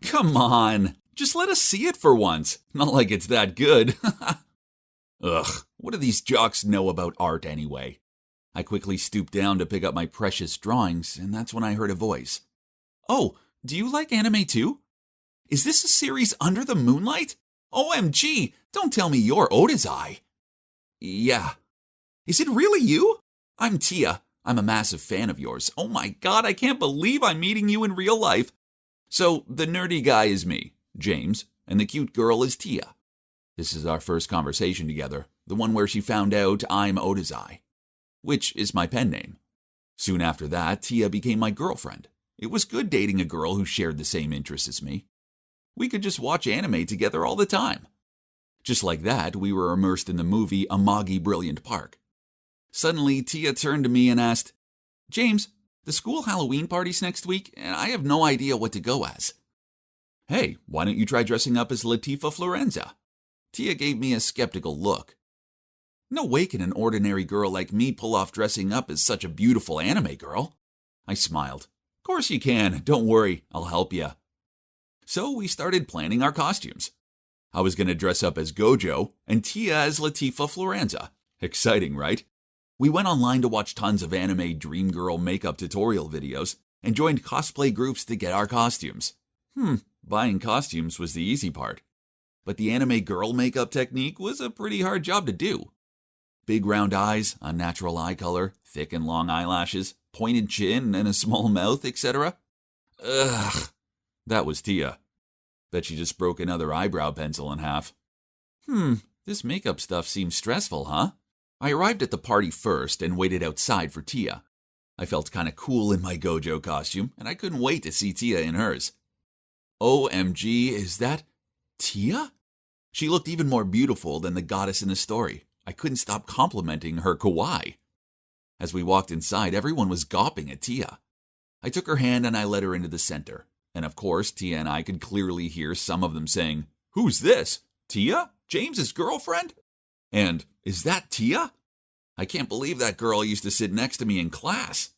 Come on, just let us see it for once. Not like it's that good. Ugh, what do these jocks know about art anyway? I quickly stooped down to pick up my precious drawings, and that's when I heard a voice. Oh, do you like anime too? Is this a series Under the Moonlight? OMG, don't tell me you're Otazai. Yeah. Is it really you? I'm Tia. I'm a massive fan of yours. Oh my god, I can't believe I'm meeting you in real life. So, the nerdy guy is me, James, and the cute girl is Tia. This is our first conversation together, the one where she found out I'm Otazai, which is my pen name. Soon after that, Tia became my girlfriend. It was good dating a girl who shared the same interests as me. We could just watch anime together all the time. Just like that, we were immersed in the movie Amagi Brilliant Park. Suddenly, Tia turned to me and asked, James, the school Halloween party's next week, and I have no idea what to go as. Hey, why don't you try dressing up as Latifah Florenza? Tia gave me a skeptical look. No way can an ordinary girl like me pull off dressing up as such a beautiful anime girl. I smiled. Of course you can, don't worry, I'll help you. So we started planning our costumes. I was going to dress up as Gojo and Tia as Latifah Florenza. Exciting, right? We went online to watch tons of anime dream girl makeup tutorial videos and joined cosplay groups to get our costumes. Buying costumes was the easy part. But the anime girl makeup technique was a pretty hard job to do. Big round eyes, unnatural eye color, thick and long eyelashes, pointed chin and a small mouth, etc. Ugh, that was Tia. Bet she just broke another eyebrow pencil in half. This makeup stuff seems stressful, huh? I arrived at the party first and waited outside for Tia. I felt kinda cool in my Gojo costume, and I couldn't wait to see Tia in hers. OMG, is that Tia? She looked even more beautiful than the goddess in the story. I couldn't stop complimenting her kawaii. As we walked inside, everyone was gawping at Tia. I took her hand and I led her into the center. And of course, Tia and I could clearly hear some of them saying, Who's this? Tia? James's girlfriend? And, is that Tia? I can't believe that girl used to sit next to me in class.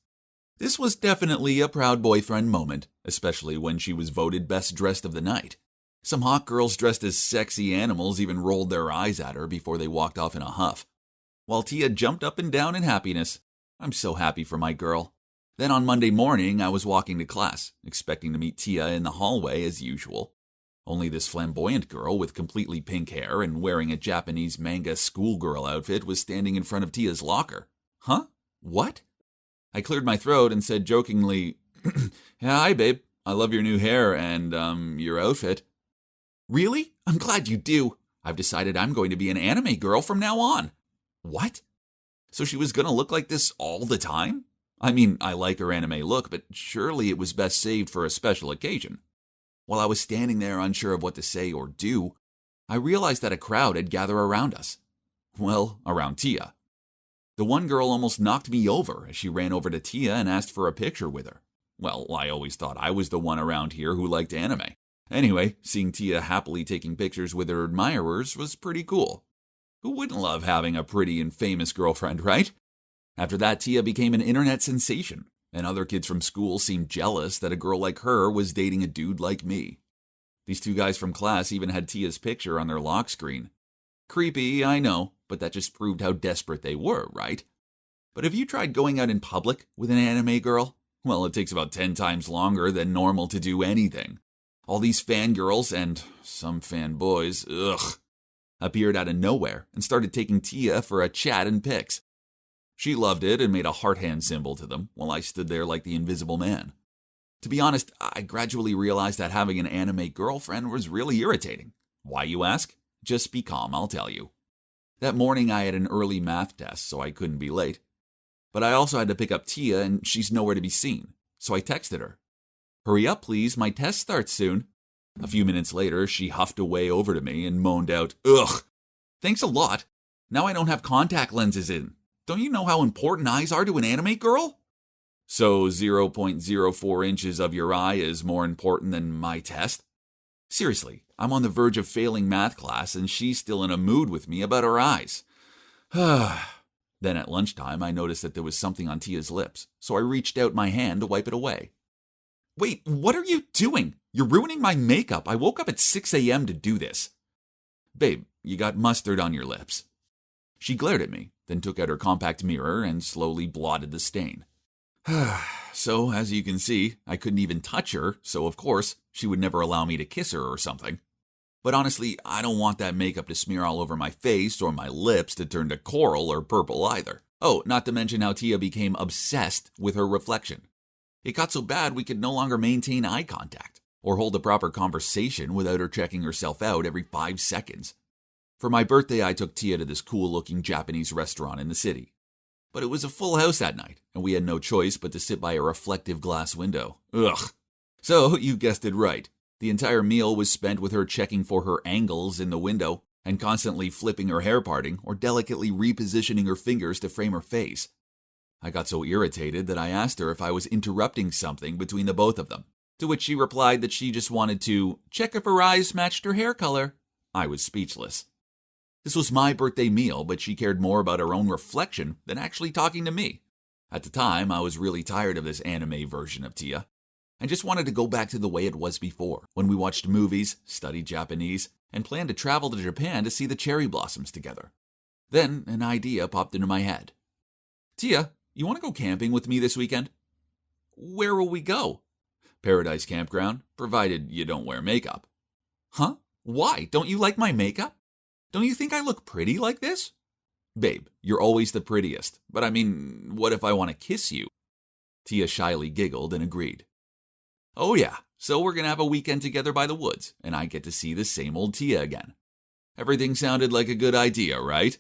This was definitely a proud boyfriend moment, especially when she was voted best dressed of the night. Some hot girls dressed as sexy animals even rolled their eyes at her before they walked off in a huff. While Tia jumped up and down in happiness. I'm so happy for my girl. Then on Monday morning, I was walking to class, expecting to meet Tia in the hallway as usual. Only this flamboyant girl with completely pink hair and wearing a Japanese manga schoolgirl outfit was standing in front of Tia's locker. Huh? What? I cleared my throat and said jokingly, Hi, babe. I love your new hair and, your outfit. Really? I'm glad you do. I've decided I'm going to be an anime girl from now on. What? So she was going to look like this all the time? I mean, I like her anime look, but surely it was best saved for a special occasion. While I was standing there unsure of what to say or do, I realized that a crowd had gathered around us. Well, around Tia. The one girl almost knocked me over as she ran over to Tia and asked for a picture with her. Well, I always thought I was the one around here who liked anime. Anyway, seeing Tia happily taking pictures with her admirers was pretty cool. Who wouldn't love having a pretty and famous girlfriend, right? After that, Tia became an internet sensation, and other kids from school seemed jealous that a girl like her was dating a dude like me. These two guys from class even had Tia's picture on their lock screen. Creepy, I know, but that just proved how desperate they were, right? But have you tried going out in public with an anime girl? Well, it takes about 10 times longer than normal to do anything. All these fangirls and some fanboys, appeared out of nowhere and started taking Tia for a chat and pics. She loved it and made a heart hand symbol to them while I stood there like the invisible man. To be honest, I gradually realized that having an anime girlfriend was really irritating. Why, you ask? Just be calm, I'll tell you. That morning I had an early math test, so I couldn't be late. But I also had to pick up Tia, and she's nowhere to be seen, so I texted her. Hurry up, please, my test starts soon. A few minutes later, she huffed away over to me and moaned out, Ugh! Thanks a lot. Now I don't have contact lenses in. Don't you know how important eyes are to an anime girl? So 0.04 inches of your eye is more important than my test? Seriously, I'm on the verge of failing math class and she's still in a mood with me about her eyes. Then at lunchtime, I noticed that there was something on Tia's lips, so I reached out my hand to wipe it away. Wait, what are you doing? You're ruining my makeup. I woke up at 6 a.m. to do this. Babe, you got mustard on your lips. She glared at me, then took out her compact mirror and slowly blotted the stain. So, as you can see, I couldn't even touch her, so of course, she would never allow me to kiss her or something. But honestly, I don't want that makeup to smear all over my face or my lips to turn to coral or purple either. Oh, not to mention how Tia became obsessed with her reflection. It got so bad we could no longer maintain eye contact or hold a proper conversation without her checking herself out every 5 seconds. For my birthday, I took Tia to this cool-looking Japanese restaurant in the city. But it was a full house that night, and we had no choice but to sit by a reflective glass window. Ugh. So, you guessed it right. The entire meal was spent with her checking for her angles in the window and constantly flipping her hair parting or delicately repositioning her fingers to frame her face. I got so irritated that I asked her if I was interrupting something between the both of them, to which she replied that she just wanted to check if her eyes matched her hair color. I was speechless. This was my birthday meal, but she cared more about her own reflection than actually talking to me. At the time, I was really tired of this anime version of Tia. I just wanted to go back to the way it was before, when we watched movies, studied Japanese, and planned to travel to Japan to see the cherry blossoms together. Then an idea popped into my head. Tia, you want to go camping with me this weekend? Where will we go? Paradise Campground, provided you don't wear makeup. Huh? Why? Don't you like my makeup? Don't you think I look pretty like this? Babe, you're always the prettiest, but I mean, what if I want to kiss you? Tia shyly giggled and agreed. Oh yeah, so we're gonna have a weekend together by the woods, and I get to see the same old Tia again. Everything sounded like a good idea, right?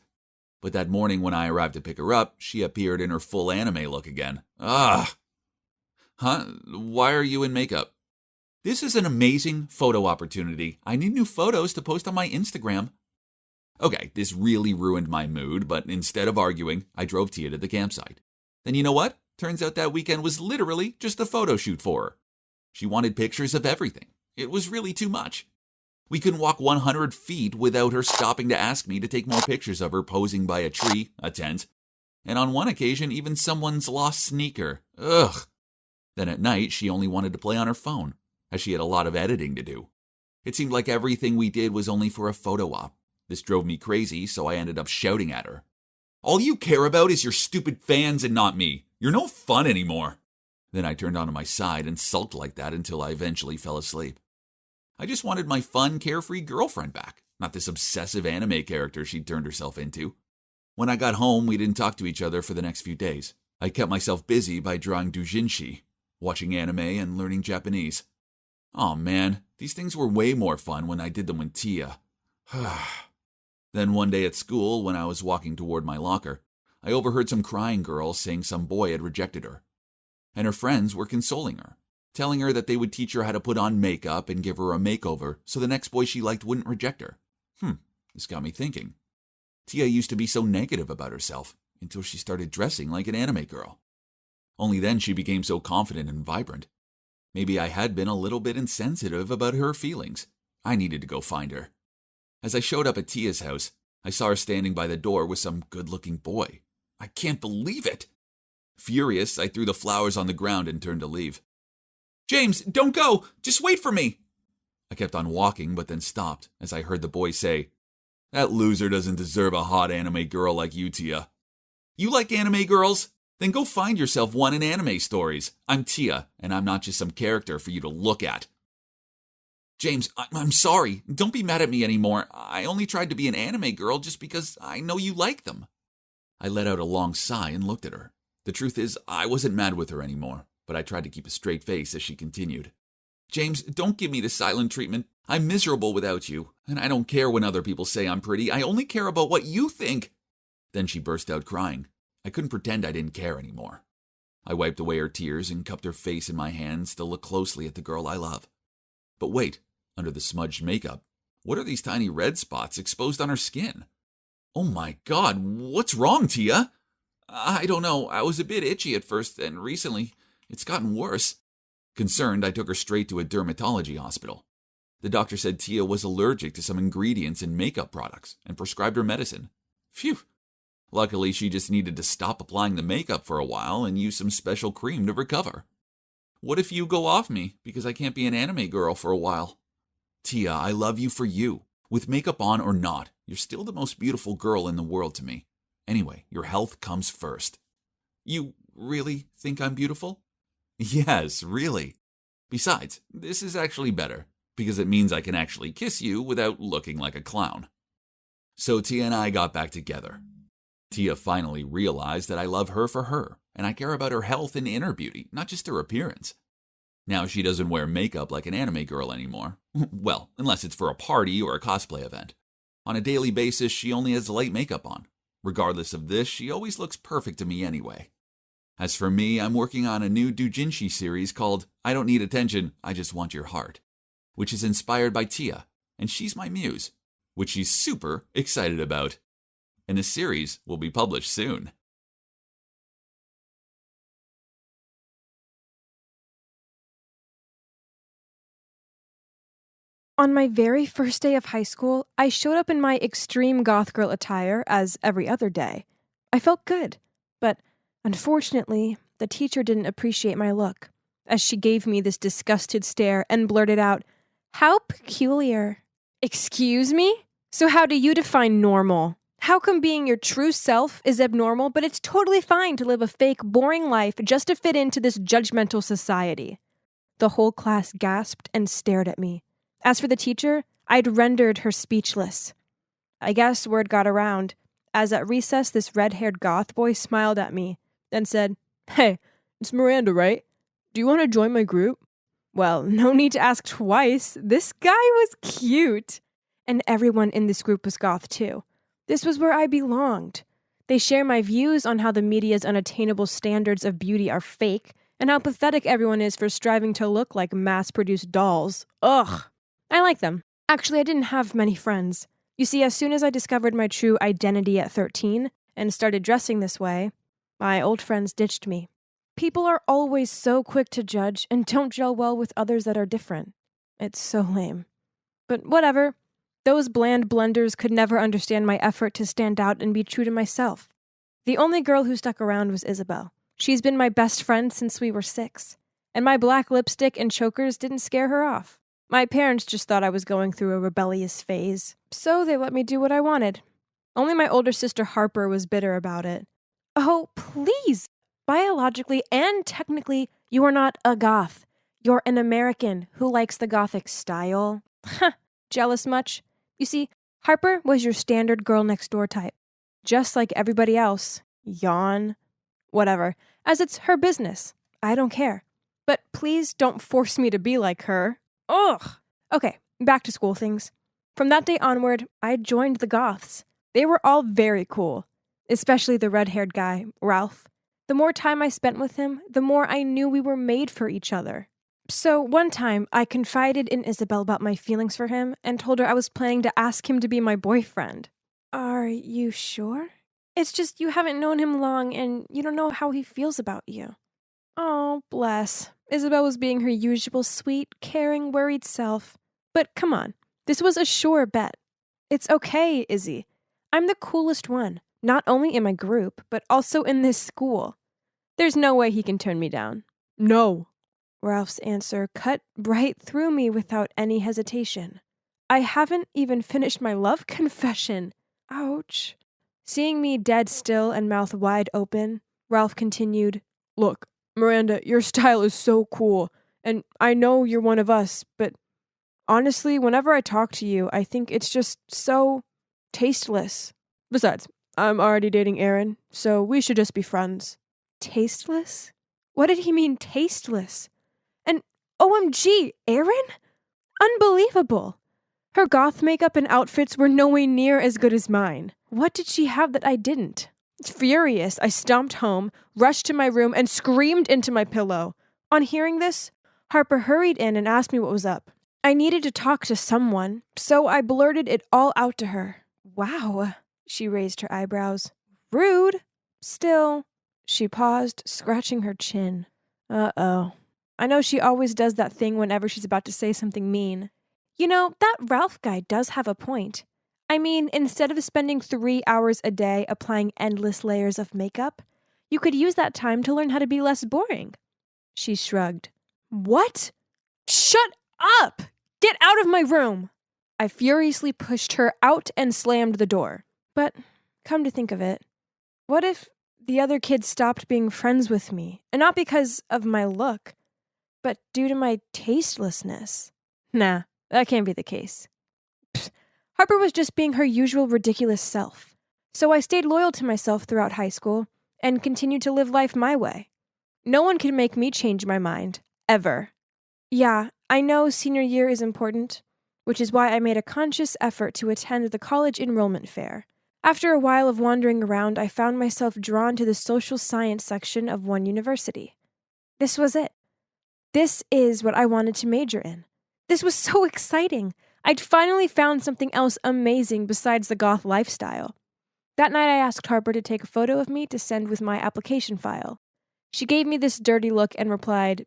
But that morning when I arrived to pick her up, she appeared in her full anime look again. Ugh! Huh? Why are you in makeup? This is an amazing photo opportunity. I need new photos to post on my Instagram. Okay, this really ruined my mood, but instead of arguing, I drove Tia to the campsite. Then you know what? Turns out that weekend was literally just a photo shoot for her. She wanted pictures of everything. It was really too much. We couldn't walk 100 feet without her stopping to ask me to take more pictures of her posing by a tree, a tent, and on one occasion even someone's lost sneaker. Ugh. Then at night, she only wanted to play on her phone, as she had a lot of editing to do. It seemed like everything we did was only for a photo op. This drove me crazy, so I ended up shouting at her. All you care about is your stupid fans and not me. You're no fun anymore. Then I turned onto my side and sulked like that until I eventually fell asleep. I just wanted my fun, carefree girlfriend back, not this obsessive anime character she'd turned herself into. When I got home, we didn't talk to each other for the next few days. I kept myself busy by drawing doujinshi, watching anime, and learning Japanese. Oh man, these things were way more fun when I did them with Tia. Then one day at school, when I was walking toward my locker, I overheard some crying girl saying some boy had rejected her. And her friends were consoling her, telling her that they would teach her how to put on makeup and give her a makeover so the next boy she liked wouldn't reject her. This got me thinking. Tia used to be so negative about herself until she started dressing like an anime girl. Only then she became so confident and vibrant. Maybe I had been a little bit insensitive about her feelings. I needed to go find her. As I showed up at Tia's house, I saw her standing by the door with some good-looking boy. I can't believe it! Furious, I threw the flowers on the ground and turned to leave. James, don't go! Just wait for me! I kept on walking, but then stopped as I heard the boy say, That loser doesn't deserve a hot anime girl like you, Tia. You like anime girls? Then go find yourself one in anime stories. I'm Tia, and I'm not just some character for you to look at. James, I'm sorry. Don't be mad at me anymore. I only tried to be an anime girl just because I know you like them. I let out a long sigh and looked at her. The truth is, I wasn't mad with her anymore, but I tried to keep a straight face as she continued. James, don't give me the silent treatment. I'm miserable without you, and I don't care when other people say I'm pretty. I only care about what you think. Then she burst out crying. I couldn't pretend I didn't care anymore. I wiped away her tears and cupped her face in my hands to look closely at the girl I love. But wait, under the smudged makeup, what are these tiny red spots exposed on her skin? Oh my God, what's wrong, Tia? I don't know. I was a bit itchy at first, and recently it's gotten worse. Concerned, I took her straight to a dermatology hospital. The doctor said Tia was allergic to some ingredients in makeup products and prescribed her medicine. Phew. Luckily, she just needed to stop applying the makeup for a while and use some special cream to recover. What if you go off me because I can't be an anime girl for a while? Tia, I love you for you. With makeup on or not, you're still the most beautiful girl in the world to me. Anyway, your health comes first. You really think I'm beautiful? Yes, really. Besides, this is actually better, because it means I can actually kiss you without looking like a clown. So Tia and I got back together. Tia finally realized that I love her for her, and I care about her health and inner beauty, not just her appearance. Now she doesn't wear makeup like an anime girl anymore. Well, unless it's for a party or a cosplay event. On a daily basis, she only has light makeup on. Regardless of this, she always looks perfect to me anyway. As for me, I'm working on a new doujinshi series called I Don't Need Attention, I Just Want Your Heart, which is inspired by Tia, and she's my muse, which she's super excited about. And the series will be published soon. On my very first day of high school, I showed up in my extreme goth girl attire as every other day. I felt good, but unfortunately, the teacher didn't appreciate my look, as she gave me this disgusted stare and blurted out, "How peculiar." Excuse me? So how do you define normal? How come being your true self is abnormal, but it's totally fine to live a fake, boring life just to fit into this judgmental society? The whole class gasped and stared at me. As for the teacher, I'd rendered her speechless. I guess word got around, as at recess this red-haired goth boy smiled at me, then said, "Hey, it's Miranda, right? Do you want to join my group?" Well, no need to ask twice. This guy was cute. And everyone in this group was goth too. This was where I belonged. They share my views on how the media's unattainable standards of beauty are fake, and how pathetic everyone is for striving to look like mass-produced dolls. Ugh. I like them. Actually, I didn't have many friends. You see, as soon as I discovered my true identity at 13 and started dressing this way, my old friends ditched me. People are always so quick to judge and don't gel well with others that are different. It's so lame. But whatever. Those bland blenders could never understand my effort to stand out and be true to myself. The only girl who stuck around was Isabel. She's been my best friend since we were 6, and my black lipstick and chokers didn't scare her off. My parents just thought I was going through a rebellious phase, so they let me do what I wanted. Only my older sister Harper was bitter about it. Oh, please! Biologically and technically, you are not a goth. You're an American who likes the gothic style. Jealous much? You see, Harper was your standard girl next door type. Just like everybody else. Yawn. Whatever. As it's her business. I don't care. But please don't force me to be like her. Ugh! Okay, back to school things. From that day onward, I joined the goths. They were all very cool. Especially the red-haired guy, Ralph. The more time I spent with him, the more I knew we were made for each other. So one time, I confided in Isabel about my feelings for him and told her I was planning to ask him to be my boyfriend. Are you sure? It's just you haven't known him long and you don't know how he feels about you. Oh, bless. Isabel was being her usual sweet, caring, worried self. But come on, this was a sure bet. It's okay, Izzy. I'm the coolest one, not only in my group, but also in this school. There's no way he can turn me down. No. Ralph's answer cut right through me without any hesitation. I haven't even finished my love confession. Ouch. Seeing me dead still and mouth wide open, Ralph continued, "Look, Miranda, your style is so cool, and I know you're one of us, but honestly, whenever I talk to you, I think it's just so tasteless. Besides, I'm already dating Aaron, so we should just be friends." Tasteless? What did he mean, tasteless? And OMG, Aaron? Unbelievable. Her goth makeup and outfits were nowhere near as good as mine. What did she have that I didn't? Furious, I stomped home, rushed to my room, and screamed into my pillow. On hearing this, Harper hurried in and asked me what was up. I needed to talk to someone, so I blurted it all out to her. Wow, she raised her eyebrows. Rude. Still, she paused, scratching her chin. Uh-oh. I know she always does that thing whenever she's about to say something mean. You know, that Ralph guy does have a point. I mean, instead of spending 3 hours a day applying endless layers of makeup, you could use that time to learn how to be less boring. She shrugged. What? Shut up! Get out of my room! I furiously pushed her out and slammed the door. But, come to think of it, what if the other kids stopped being friends with me, and not because of my look, but due to my tastelessness? Nah, that can't be the case. Pfft, Harper was just being her usual ridiculous self. So I stayed loyal to myself throughout high school and continued to live life my way. No one can make me change my mind, ever. Yeah, I know senior year is important, which is why I made a conscious effort to attend the college enrollment fair. After a while of wandering around, I found myself drawn to the social science section of one university. This was it. This is what I wanted to major in. This was so exciting. I'd finally found something else amazing besides the goth lifestyle. That night I asked Harper to take a photo of me to send with my application file. She gave me this dirty look and replied,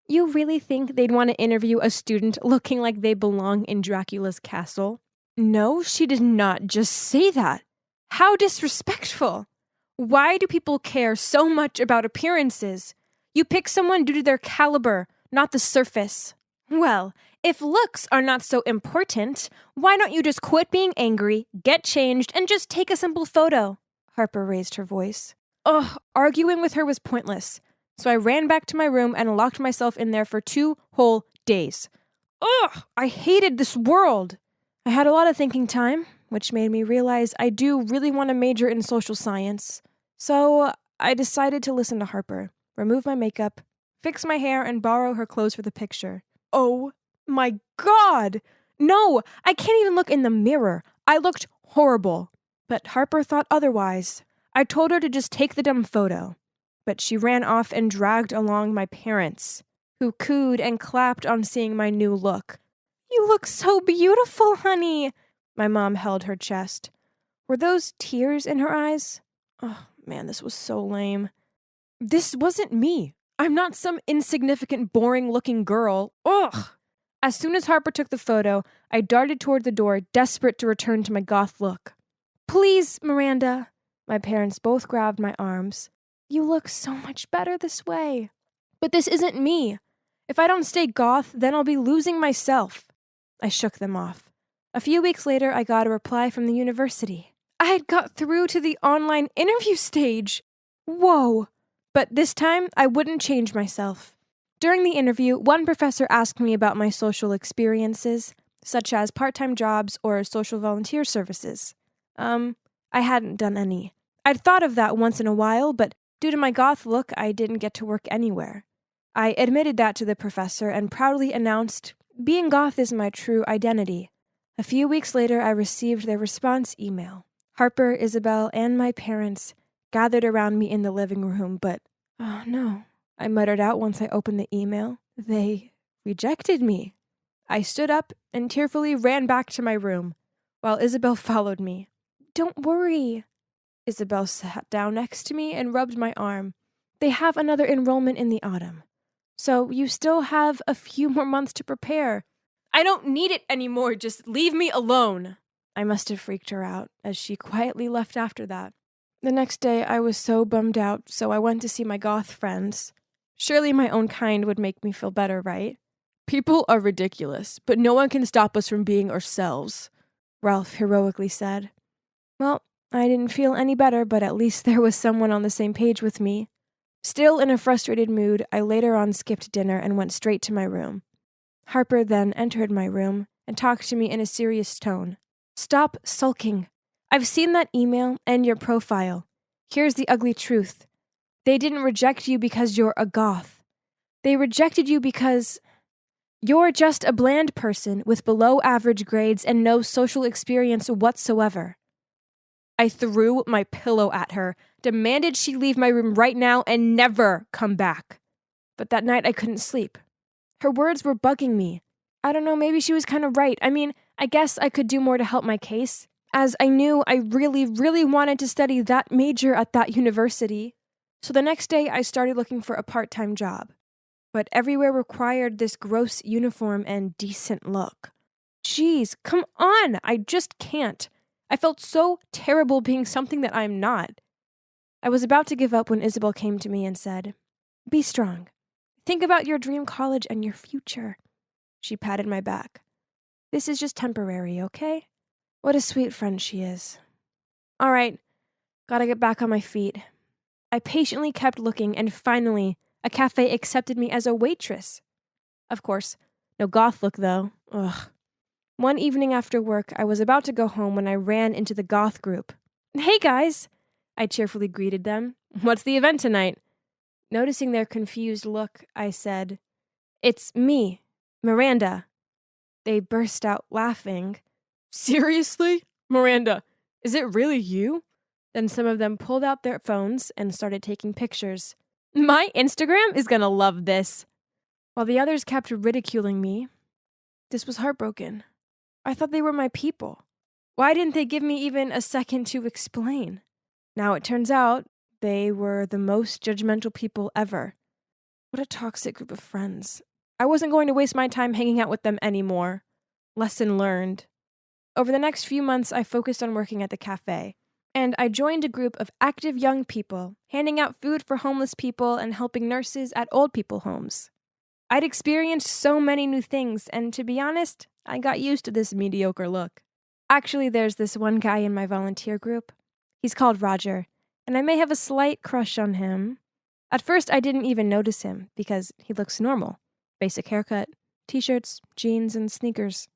"You really think they'd want to interview a student looking like they belong in Dracula's castle?" No, she did not just say that. How disrespectful. Why do people care so much about appearances? You pick someone due to their caliber, not the surface. Well, if looks are not so important, why don't you just quit being angry, get changed, and just take a simple photo? Harper raised her voice. Arguing with her was pointless, so I ran back to my room and locked myself in there for 2 whole days. I hated this world. I had a lot of thinking time, which made me realize I do really want to major in social science. So I decided to listen to Harper, remove my makeup, fix my hair, and borrow her clothes for the picture. Oh my God! No, I can't even look in the mirror. I looked horrible. But Harper thought otherwise. I told her to just take the dumb photo. But she ran off and dragged along my parents, who cooed and clapped on seeing my new look. "You look so beautiful, honey." My mom held her chest. Were those tears in her eyes? Oh, man, this was so lame. This wasn't me. I'm not some insignificant, boring-looking girl. Ugh! As soon as Harper took the photo, I darted toward the door, desperate to return to my goth look. "Please, Miranda." My parents both grabbed my arms. "You look so much better this way." "But this isn't me. If I don't stay goth, then I'll be losing myself." I shook them off. A few weeks later, I got a reply from the university. I had got through to the online interview stage. Whoa! But this time, I wouldn't change myself. During the interview, one professor asked me about my social experiences, such as part-time jobs or social volunteer services. I hadn't done any. I'd thought of that once in a while, but due to my goth look, I didn't get to work anywhere. I admitted that to the professor and proudly announced, "Being goth is my true identity." A few weeks later, I received their response email. Harper, Isabel, and my parents gathered around me in the living room, but, "Oh no," I muttered out once I opened the email. "They rejected me." I stood up and tearfully ran back to my room, while Isabel followed me. "Don't worry." Isabel sat down next to me and rubbed my arm. "They have another enrollment in the autumn, so you still have a few more months to prepare." "I don't need it anymore, just leave me alone." I must have freaked her out, as she quietly left after that. The next day, I was so bummed out, so I went to see my goth friends. Surely my own kind would make me feel better, right? "People are ridiculous, but no one can stop us from being ourselves," Ralph heroically said. Well, I didn't feel any better, but at least there was someone on the same page with me. Still in a frustrated mood, I later on skipped dinner and went straight to my room. Harper then entered my room and talked to me in a serious tone. "Stop sulking. I've seen that email and your profile. Here's the ugly truth. They didn't reject you because you're a goth. They rejected you because you're just a bland person with below-average grades and no social experience whatsoever." I threw my pillow at her, demanded she leave my room right now and never come back. But that night I couldn't sleep. Her words were bugging me. I don't know, maybe she was kind of right. I mean, I guess I could do more to help my case, as I knew I really, really wanted to study that major at that university. So the next day I started looking for a part-time job. But everywhere required this gross uniform and decent look. Jeez, come on! I just can't. I felt so terrible being something that I'm not. I was about to give up when Isabel came to me and said, "Be strong. Think about your dream college and your future. She patted my back. This is just temporary, okay? What a sweet friend she is. All right, gotta get back on my feet. I patiently kept looking, and finally, a cafe accepted me as a waitress. Of course, no goth look though. Ugh. One evening after work, I was about to go home when I ran into the goth group. Hey guys! I cheerfully greeted them. What's the event tonight? Noticing their confused look, I said, It's me, Miranda. They burst out laughing. Seriously? Miranda, is it really you? Then some of them pulled out their phones and started taking pictures. My Instagram is gonna love this. While the others kept ridiculing me, this was heartbroken. I thought they were my people. Why didn't they give me even a second to explain? Now it turns out they were the most judgmental people ever. What a toxic group of friends. I wasn't going to waste my time hanging out with them anymore. Lesson learned. Over the next few months, I focused on working at the cafe, and I joined a group of active young people, handing out food for homeless people and helping nurses at old people homes. I'd experienced so many new things, and to be honest, I got used to this mediocre look. Actually, there's this one guy in my volunteer group. He's called Roger, and I may have a slight crush on him. At first, I didn't even notice him, because he looks normal. Basic haircut, t-shirts, jeans, and sneakers.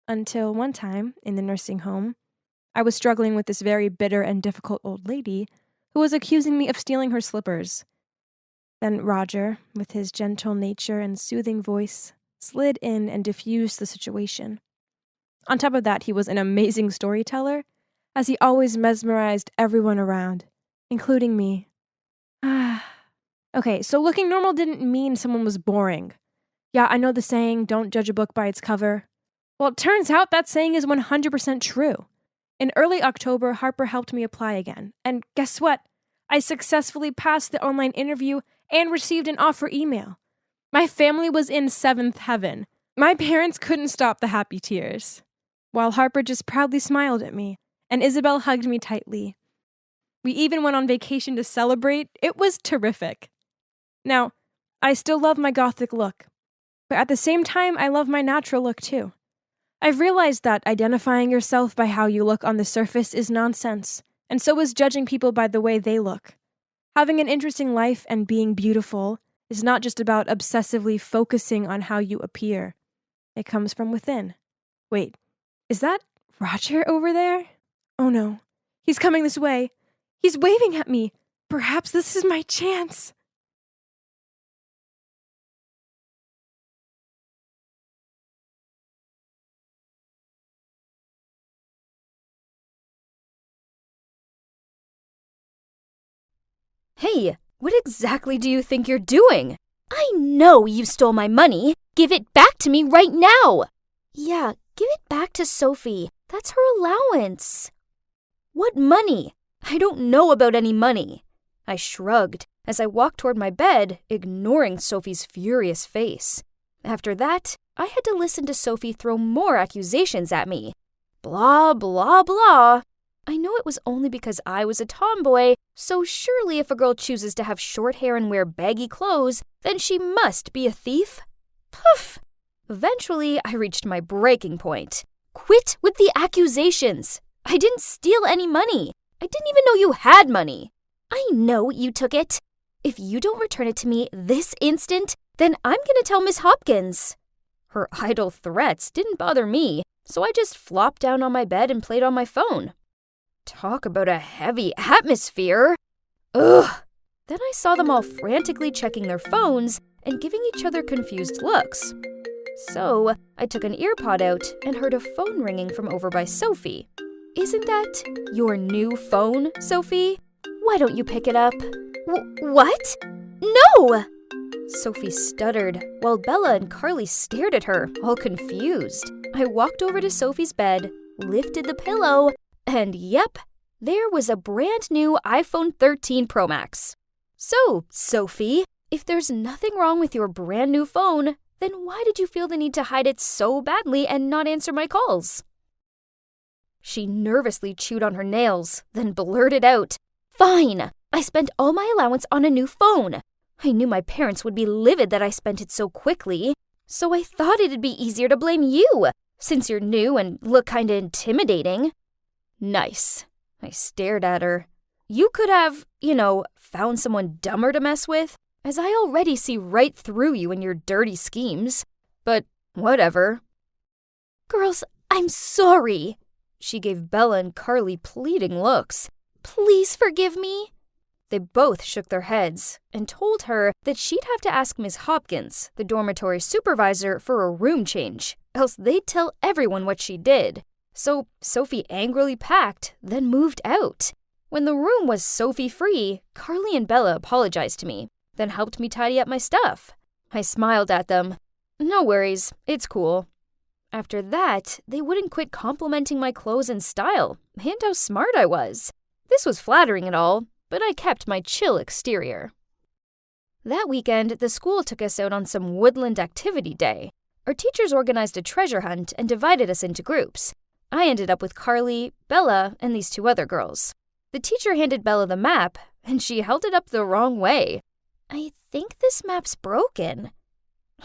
Until one time, in the nursing home, I was struggling with this very bitter and difficult old lady who was accusing me of stealing her slippers. Then Roger, with his gentle nature and soothing voice, slid in and diffused the situation. On top of that, he was an amazing storyteller, as he always mesmerized everyone around, including me. Okay, so looking normal didn't mean someone was boring. Yeah, I know the saying, don't judge a book by its cover. Well, it turns out that saying is 100% true. In early October, Harper helped me apply again. And guess what? I successfully passed the online interview and received an offer email. My family was in seventh heaven. My parents couldn't stop the happy tears, while Harper just proudly smiled at me, and Isabel hugged me tightly. We even went on vacation to celebrate. It was terrific. Now, I still love my gothic look, but at the same time, I love my natural look too. I've realized that identifying yourself by how you look on the surface is nonsense, and so is judging people by the way they look. Having an interesting life and being beautiful is not just about obsessively focusing on how you appear. It comes from within. Wait, is that Roger over there? Oh no, he's coming this way. He's waving at me. Perhaps this is my chance. Hey, what exactly do you think you're doing? I know you stole my money. Give it back to me right now. Yeah, give it back to Sophie. That's her allowance. What money? I don't know about any money. I shrugged as I walked toward my bed, ignoring Sophie's furious face. After that, I had to listen to Sophie throw more accusations at me. Blah, blah, blah. I know it was only because I was a tomboy, so surely if a girl chooses to have short hair and wear baggy clothes, then she must be a thief. Poof! Eventually, I reached my breaking point. Quit with the accusations. I didn't steal any money. I didn't even know you had money. I know you took it. If you don't return it to me this instant, then I'm gonna tell Miss Hopkins. Her idle threats didn't bother me, so I just flopped down on my bed and played on my phone. Talk about a heavy atmosphere. Ugh. Then I saw them all frantically checking their phones and giving each other confused looks. So I took an earpod out and heard a phone ringing from over by Sophie. Isn't that your new phone, Sophie? Why don't you pick it up? What? No! Sophie stuttered, while Bella and Carly stared at her, all confused. I walked over to Sophie's bed, lifted the pillow, and yep, there was a brand new iPhone 13 Pro Max. So, Sophie, if there's nothing wrong with your brand new phone, then why did you feel the need to hide it so badly and not answer my calls? She nervously chewed on her nails, then blurted out, Fine, I spent all my allowance on a new phone. I knew my parents would be livid that I spent it so quickly, so I thought it'd be easier to blame you, since you're new and look kinda intimidating. Nice. I stared at her. You could have, found someone dumber to mess with, as I already see right through you and your dirty schemes. But whatever. Girls, I'm sorry. She gave Bella and Carly pleading looks. Please forgive me. They both shook their heads and told her that she'd have to ask Miss Hopkins, the dormitory supervisor, for a room change, else they'd tell everyone what she did. So Sophie angrily packed, then moved out. When the room was Sophie-free, Carly and Bella apologized to me, then helped me tidy up my stuff. I smiled at them. No worries, it's cool. After that, they wouldn't quit complimenting my clothes and style, and how smart I was. This was flattering and all, but I kept my chill exterior. That weekend, the school took us out on some woodland activity day. Our teachers organized a treasure hunt and divided us into groups. I ended up with Carly, Bella, and these two other girls. The teacher handed Bella the map, and she held it up the wrong way. I think this map's broken.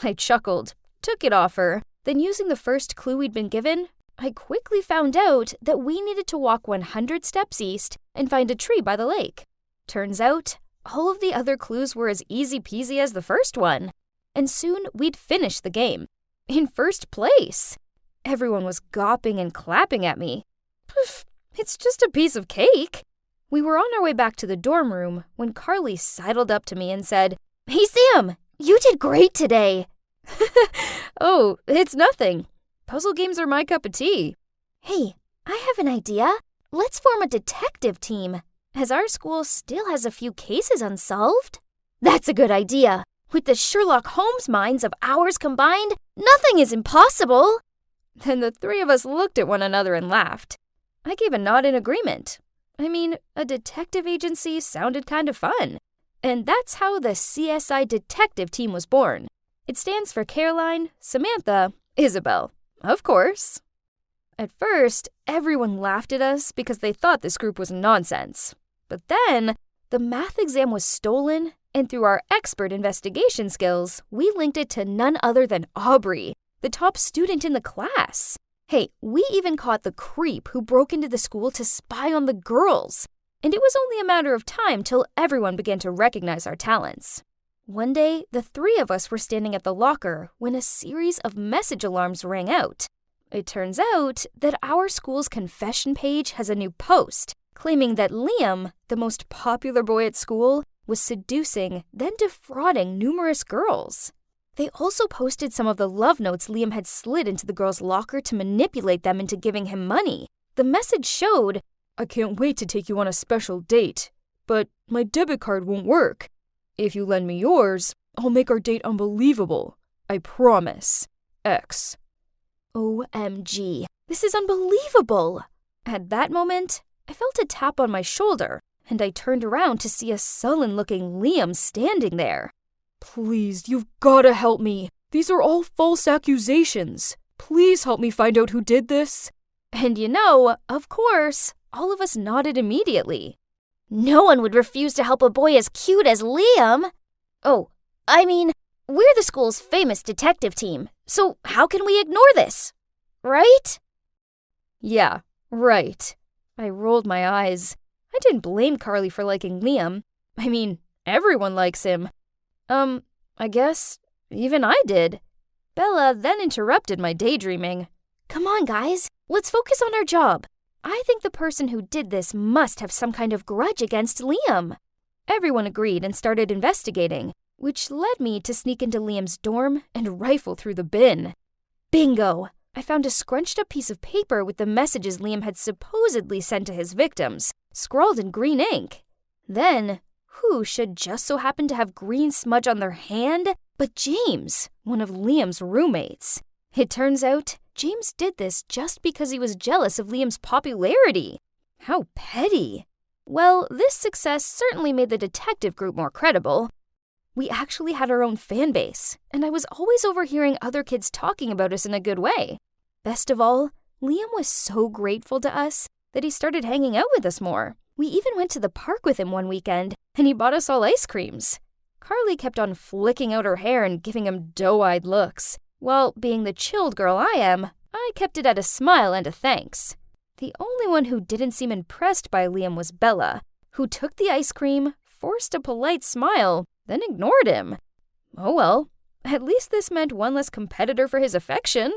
I chuckled, took it off her, then using the first clue we'd been given, I quickly found out that we needed to walk 100 steps east and find a tree by the lake. Turns out, all of the other clues were as easy peasy as the first one. And soon we'd finish the game. In first place. Everyone was gawping and clapping at me. Poof, it's just a piece of cake. We were on our way back to the dorm room when Carly sidled up to me and said, Hey Sam, you did great today. Oh, it's nothing. Puzzle games are my cup of tea. Hey, I have an idea. Let's form a detective team, as our school still has a few cases unsolved. That's a good idea. With the Sherlock Holmes minds of ours combined, nothing is impossible. Then the three of us looked at one another and laughed. I gave a nod in agreement. I mean, a detective agency sounded kind of fun. And that's how the CSI detective team was born. It stands for Caroline, Samantha, Isabel. Of course. At first, everyone laughed at us because they thought this group was nonsense. But then, the math exam was stolen, and through our expert investigation skills, we linked it to none other than Aubrey, the top student in the class. Hey, we even caught the creep who broke into the school to spy on the girls. And it was only a matter of time till everyone began to recognize our talents. One day, the three of us were standing at the locker when a series of message alarms rang out. It turns out that our school's confession page has a new post claiming that Liam, the most popular boy at school, was seducing, then defrauding numerous girls. They also posted some of the love notes Liam had slid into the girls' locker to manipulate them into giving him money. The message showed, I can't wait to take you on a special date, but my debit card won't work. If you lend me yours, I'll make our date unbelievable. I promise. X. OMG. This is unbelievable. At that moment, I felt a tap on my shoulder, and I turned around to see a sullen-looking Liam standing there. Please, you've gotta help me. These are all false accusations. Please help me find out who did this. And of course, all of us nodded immediately. No one would refuse to help a boy as cute as Liam. Oh, I mean, we're the school's famous detective team, so how can we ignore this? Right? Yeah, right. I rolled my eyes. I didn't blame Carly for liking Liam. I mean, everyone likes him. I guess even I did. Bella then interrupted my daydreaming. Come on, guys, let's focus on our job. I think the person who did this must have some kind of grudge against Liam. Everyone agreed and started investigating, which led me to sneak into Liam's dorm and rifle through the bin. Bingo! I found a scrunched up piece of paper with the messages Liam had supposedly sent to his victims, scrawled in green ink. Then, who should just so happen to have green smudge on their hand but James, one of Liam's roommates. It turns out, James did this just because he was jealous of Liam's popularity. How petty. Well, this success certainly made the detective group more credible. We actually had our own fan base, and I was always overhearing other kids talking about us in a good way. Best of all, Liam was so grateful to us that he started hanging out with us more. We even went to the park with him one weekend, and he bought us all ice creams. Carly kept on flicking out her hair and giving him doe-eyed looks, while, being the chilled girl I am, I kept it at a smile and a thanks. The only one who didn't seem impressed by Liam was Bella, who took the ice cream, forced a polite smile, then ignored him. Oh well, at least this meant one less competitor for his affection.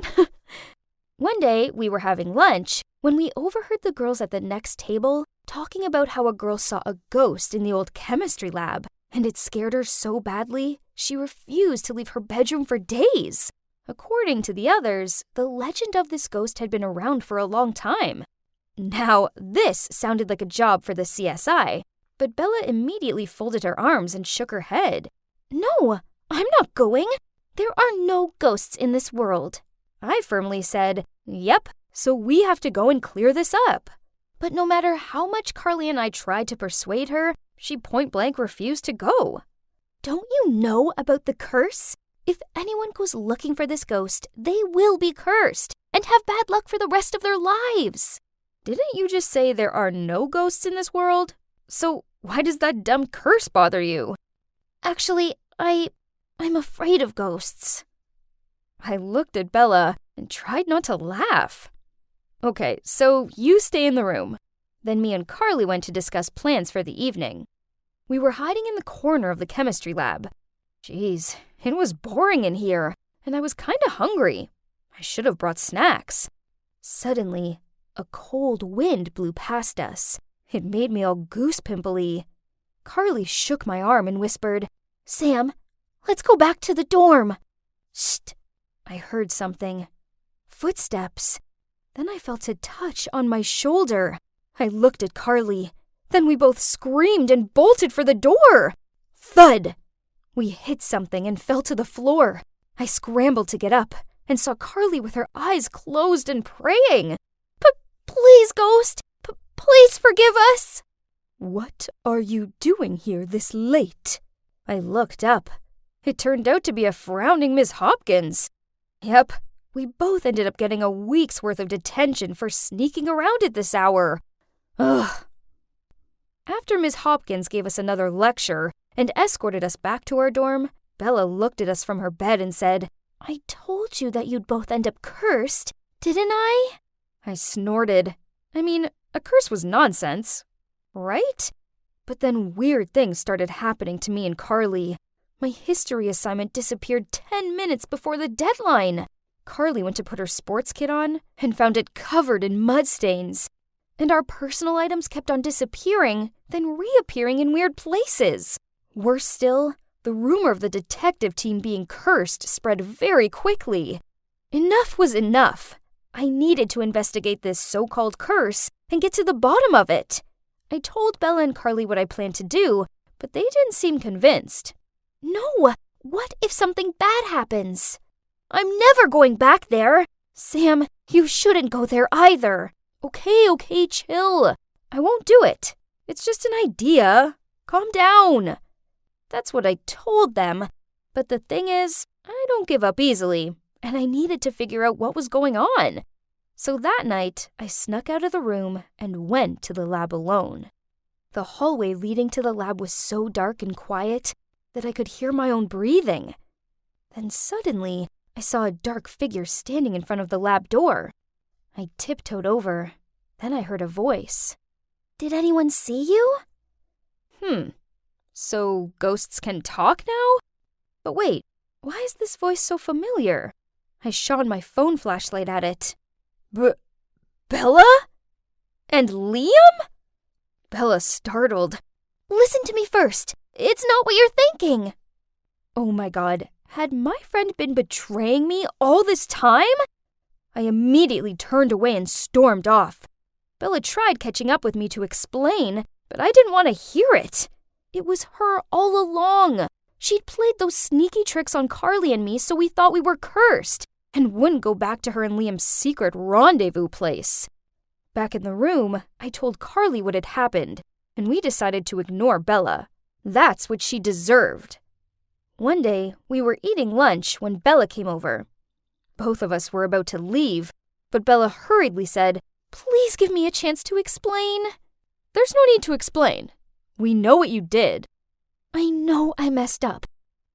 One day, we were having lunch when we overheard the girls at the next table talking about how a girl saw a ghost in the old chemistry lab, and it scared her so badly she refused to leave her bedroom for days. According to the others, the legend of this ghost had been around for a long time. Now, this sounded like a job for the CSI, but Bella immediately folded her arms and shook her head. "No, I'm not going. There are no ghosts in this world." I firmly said, "Yep, so we have to go and clear this up." But no matter how much Carly and I tried to persuade her, she point-blank refused to go. "Don't you know about the curse? If anyone goes looking for this ghost, they will be cursed and have bad luck for the rest of their lives." Didn't you just say there are no ghosts in this world? So why does that dumb curse bother you? Actually, I'm afraid of ghosts. I looked at Bella and tried not to laugh. Okay, so you stay in the room. Then me and Carly went to discuss plans for the evening. We were hiding in the corner of the chemistry lab. Jeez, it was boring in here, and I was kinda hungry. I should have brought snacks. Suddenly, a cold wind blew past us. It made me all goose-pimply. Carly shook my arm and whispered, "Sam, let's go back to the dorm." Shh! I heard something. Footsteps. Then I felt a touch on my shoulder. I looked at Carly. Then we both screamed and bolted for the door. Thud! We hit something and fell to the floor. I scrambled to get up and saw Carly with her eyes closed and praying. "Please, ghost, please forgive us." "What are you doing here this late?" I looked up. It turned out to be a frowning Miss Hopkins. Yep, we both ended up getting a week's worth of detention for sneaking around at this hour. Ugh. After Miss Hopkins gave us another lecture and escorted us back to our dorm, Bella looked at us from her bed and said, "I told you that you'd both end up cursed, didn't I?" I snorted. I mean, a curse was nonsense, right? But then weird things started happening to me and Carly. My history assignment disappeared 10 minutes before the deadline. Carly went to put her sports kit on and found it covered in mud stains. And our personal items kept on disappearing, then reappearing in weird places. Worse still, the rumor of the detective team being cursed spread very quickly. Enough was enough. I needed to investigate this so-called curse and get to the bottom of it. I told Bella and Carly what I planned to do, but they didn't seem convinced. "No, what if something bad happens?" "I'm never going back there." "Sam, you shouldn't go there either." Okay, chill. I won't do it. It's just an idea. Calm down." That's what I told them. But the thing is, I don't give up easily, and I needed to figure out what was going on. So that night, I snuck out of the room and went to the lab alone. The hallway leading to the lab was so dark and quiet that I could hear my own breathing. Then suddenly, I saw a dark figure standing in front of the lab door. I tiptoed over. Then I heard a voice. "Did anyone see you?" So ghosts can talk now? But wait, why is this voice so familiar? I shone my phone flashlight at it. Bella? And Liam? Bella startled. "Listen to me first. It's not what you're thinking." Oh my God, had my friend been betraying me all this time? I immediately turned away and stormed off. Bella tried catching up with me to explain, but I didn't want to hear it. It was her all along. She'd played those sneaky tricks on Carly and me so we thought we were cursed and wouldn't go back to her and Liam's secret rendezvous place. Back in the room, I told Carly what had happened, and we decided to ignore Bella. That's what she deserved. One day, we were eating lunch when Bella came over. Both of us were about to leave, but Bella hurriedly said, "Please give me a chance to explain." "There's no need to explain. We know what you did." I know I messed up,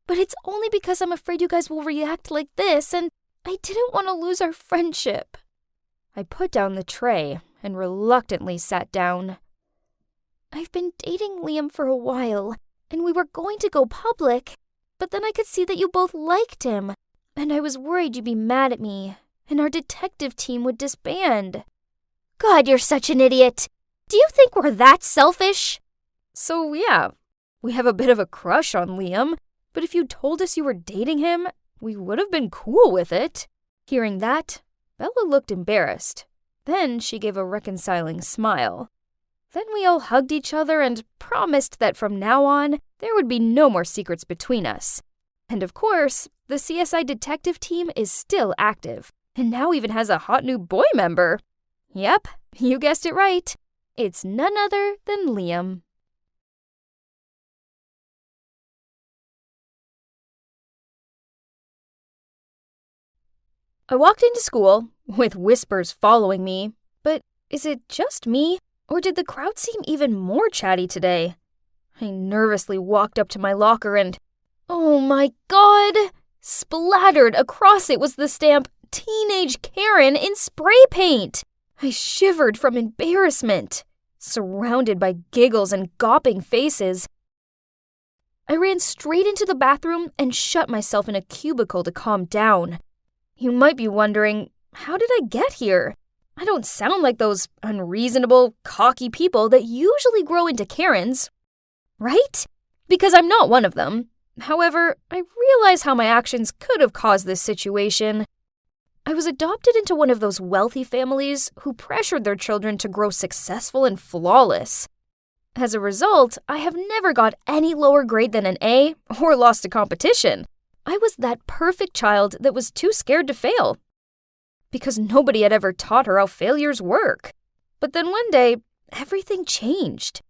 but it's only because I'm afraid you guys will react like this, and I didn't want to lose our friendship. I put down the tray and reluctantly sat down. I've been dating Liam for a while, and we were going to go public, but then I could see that you both liked him, and I was worried you'd be mad at me, and our detective team would disband. God, you're such an idiot! Do you think we're that selfish? So yeah, we have a bit of a crush on Liam, but if you told us you were dating him, we would have been cool with it. Hearing that, Bella looked embarrassed. Then she gave a reconciling smile. Then we all hugged each other and promised that from now on, there would be no more secrets between us. And of course, the CSI detective team is still active, and now even has a hot new boy member. Yep, you guessed it right. It's none other than Liam. I walked into school, with whispers following me, but is it just me, or did the crowd seem even more chatty today? I nervously walked up to my locker and, oh my God! Splattered across it was the stamp, Teenage Karen in spray paint! I shivered from embarrassment. Surrounded by giggles and gawping faces, I ran straight into the bathroom and shut myself in a cubicle to calm down. You might be wondering, how did I get here? I don't sound like those unreasonable, cocky people that usually grow into Karens, right? Because I'm not one of them. However, I realize how my actions could have caused this situation. I was adopted into one of those wealthy families who pressured their children to grow successful and flawless. As a result, I have never got any lower grade than an A or lost a competition. I was that perfect child that was too scared to fail, because nobody had ever taught her how failures work. But then one day, everything changed.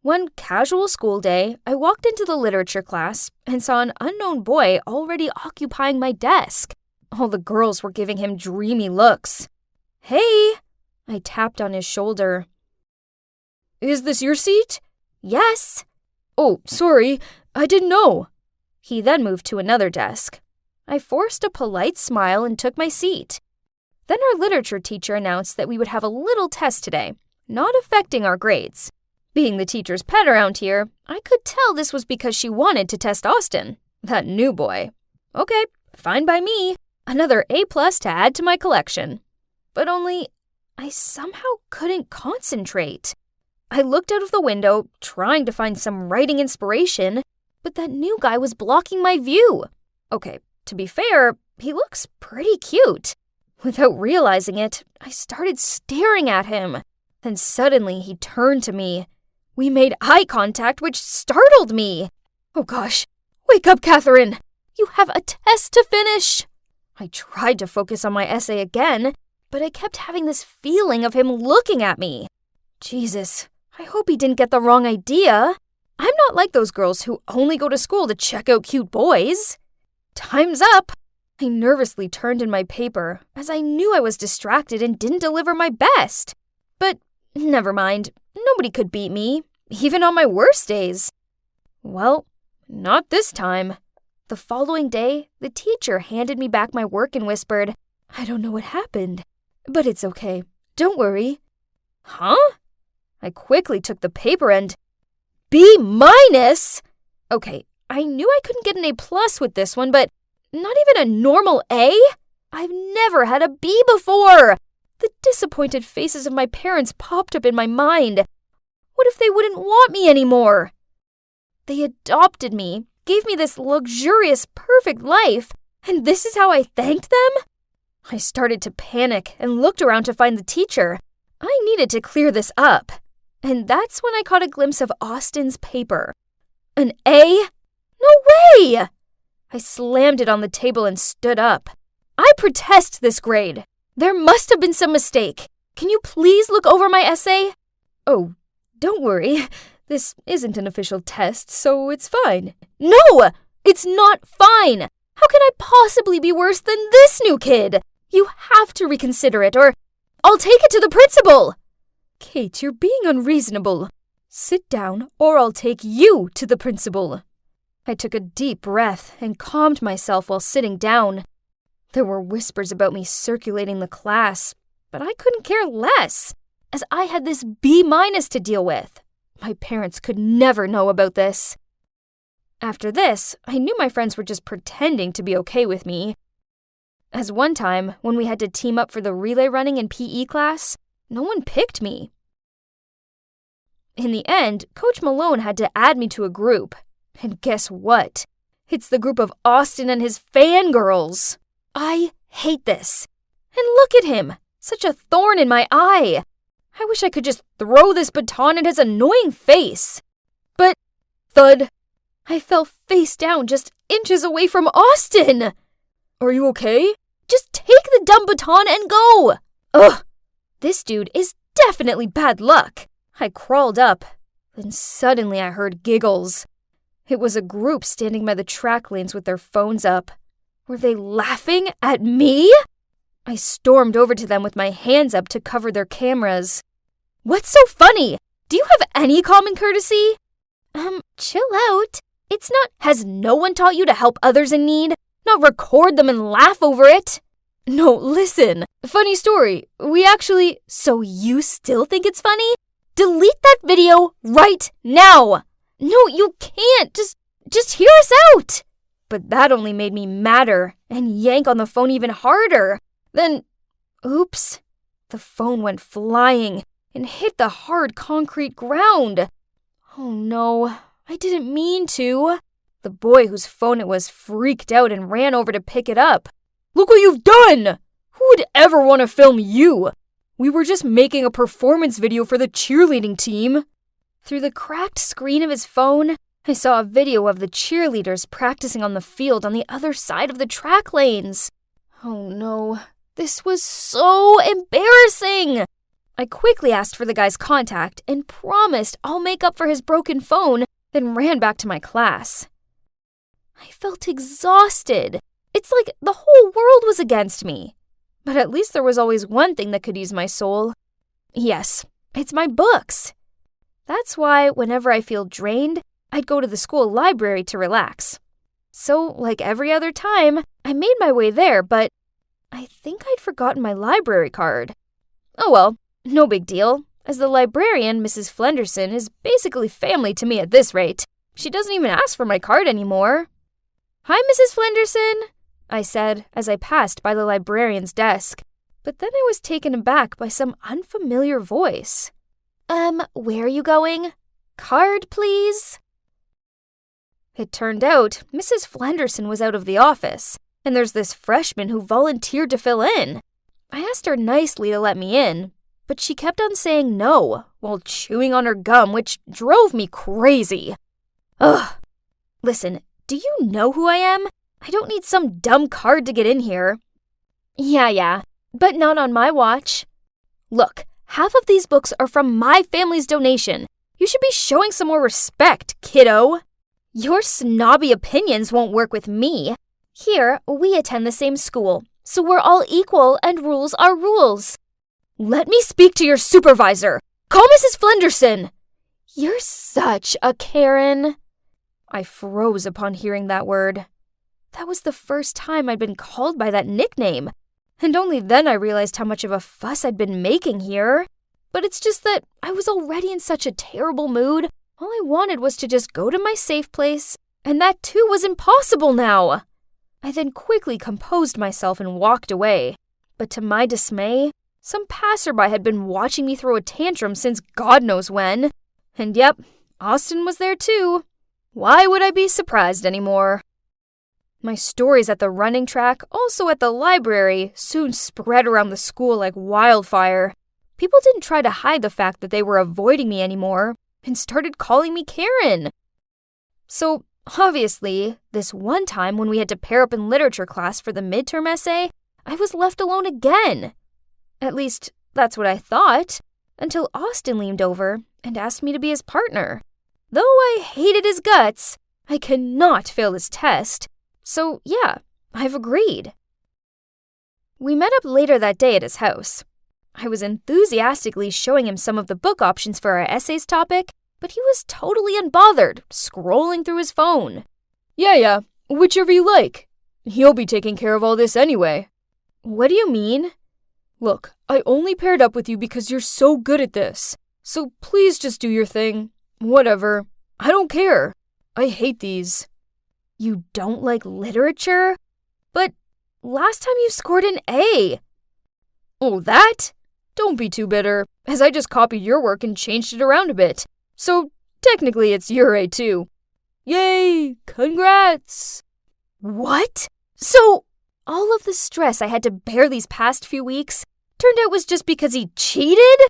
One casual school day, I walked into the literature class and saw an unknown boy already occupying my desk. All the girls were giving him dreamy looks. Hey! I tapped on his shoulder. Is this your seat? Yes. Oh, sorry, I didn't know. He then moved to another desk. I forced a polite smile and took my seat. Then our literature teacher announced that we would have a little test today, not affecting our grades. Being the teacher's pet around here, I could tell this was because she wanted to test Austin, that new boy. Okay, fine by me. Another A+ to add to my collection. But only, I somehow couldn't concentrate. I looked out of the window, trying to find some writing inspiration, but that new guy was blocking my view. Okay, to be fair, he looks pretty cute. Without realizing it, I started staring at him. Then suddenly he turned to me. We made eye contact, which startled me. Oh gosh, wake up, Catherine! You have a test to finish! I tried to focus on my essay again, but I kept having this feeling of him looking at me. Jesus, I hope he didn't get the wrong idea. I'm not like those girls who only go to school to check out cute boys. Time's up! I nervously turned in my paper, as I knew I was distracted and didn't deliver my best. But never mind, nobody could beat me, even on my worst days. Well, not this time. The following day, the teacher handed me back my work and whispered, I don't know what happened, but it's okay. Don't worry. Huh? I quickly took the paper and... B-? Okay, I knew I couldn't get an A+ with this one, but not even a normal A? I've never had a B before! The disappointed faces of my parents popped up in my mind. What if they wouldn't want me anymore? They adopted me, gave me this luxurious, perfect life, and this is how I thanked them? I started to panic and looked around to find the teacher. I needed to clear this up. And that's when I caught a glimpse of Austin's paper. An A? No way! I slammed it on the table and stood up. I protest this grade. There must have been some mistake. Can you please look over my essay? Oh, don't worry. This isn't an official test, so it's fine. No! It's not fine! How can I possibly be worse than this new kid? You have to reconsider it, or I'll take it to the principal! Kate, you're being unreasonable. Sit down, or I'll take you to the principal. I took a deep breath and calmed myself while sitting down. There were whispers about me circulating the class, but I couldn't care less, as I had this B- to deal with. My parents could never know about this. After this, I knew my friends were just pretending to be okay with me. As one time, when we had to team up for the relay running in PE class, no one picked me. In the end, Coach Malone had to add me to a group. And guess what? It's the group of Austin and his fangirls. I hate this. And look at him, such a thorn in my eye. I wish I could just throw this baton at his annoying face. But, thud, I fell face down just inches away from Austin. Are you okay? Just take the dumb baton and go. Ugh, this dude is definitely bad luck. I crawled up, then suddenly I heard giggles. It was a group standing by the track lanes with their phones up. Were they laughing at me? I stormed over to them with my hands up to cover their cameras. What's so funny? Do you have any common courtesy? Chill out. It's not, has no one taught you to help others in need? Not record them and laugh over it? No, listen. Funny story. So you still think it's funny? Delete that video right now. No, you can't. Just hear us out. But that only made me madder and yank on the phone even harder. Then, oops, the phone went flying and hit the hard concrete ground. Oh no, I didn't mean to. The boy whose phone it was freaked out and ran over to pick it up. Look what you've done! Who would ever want to film you? We were just making a performance video for the cheerleading team. Through the cracked screen of his phone, I saw a video of the cheerleaders practicing on the field on the other side of the track lanes. Oh no, this was so embarrassing! I quickly asked for the guy's contact and promised I'll make up for his broken phone, then ran back to my class. I felt exhausted. It's like the whole world was against me. But at least there was always one thing that could ease my soul. Yes, it's my books. That's why whenever I feel drained, I'd go to the school library to relax. So, like every other time, I made my way there, but I think I'd forgotten my library card. Oh well, no big deal, as the librarian, Mrs. Flenderson, is basically family to me at this rate. She doesn't even ask for my card anymore. Hi, Mrs. Flenderson, I said as I passed by the librarian's desk. But then I was taken aback by some unfamiliar voice. Where are you going? Card, please? It turned out Mrs. Flenderson was out of the office, and there's this freshman who volunteered to fill in. I asked her nicely to let me in, but she kept on saying no while chewing on her gum, which drove me crazy. Ugh. Listen, do you know who I am? I don't need some dumb card to get in here. Yeah, but not on my watch. Look, half of these books are from my family's donation. You should be showing some more respect, kiddo. Your snobby opinions won't work with me. Here, we attend the same school, so we're all equal and rules are rules. Let me speak to your supervisor. Call Mrs. Flenderson. You're such a Karen. I froze upon hearing that word. That was the first time I'd been called by that nickname, and only then I realized how much of a fuss I'd been making here. But it's just that I was already in such a terrible mood. All I wanted was to just go to my safe place, and that too was impossible now. I then quickly composed myself and walked away. But to my dismay, some passerby had been watching me throw a tantrum since God knows when. And yep, Austin was there too. Why would I be surprised anymore? My stories at the running track, also at the library, soon spread around the school like wildfire. People didn't try to hide the fact that they were avoiding me anymore and started calling me Karen. So, obviously, this one time when we had to pair up in literature class for the midterm essay, I was left alone again. At least, that's what I thought, until Austin leaned over and asked me to be his partner. Though I hated his guts, I could not fail this test. So, yeah, I've agreed. We met up later that day at his house. I was enthusiastically showing him some of the book options for our essays topic, but he was totally unbothered, scrolling through his phone. Yeah, whichever you like. He'll be taking care of all this anyway. What do you mean? Look, I only paired up with you because you're so good at this. So please just do your thing. Whatever. I don't care. I hate these. You don't like literature? But last time you scored an A. Oh, that? Don't be too bitter, as I just copied your work and changed it around a bit. So technically it's your A too. Yay! Congrats! What? So all of the stress I had to bear these past few weeks turned out was just because he cheated?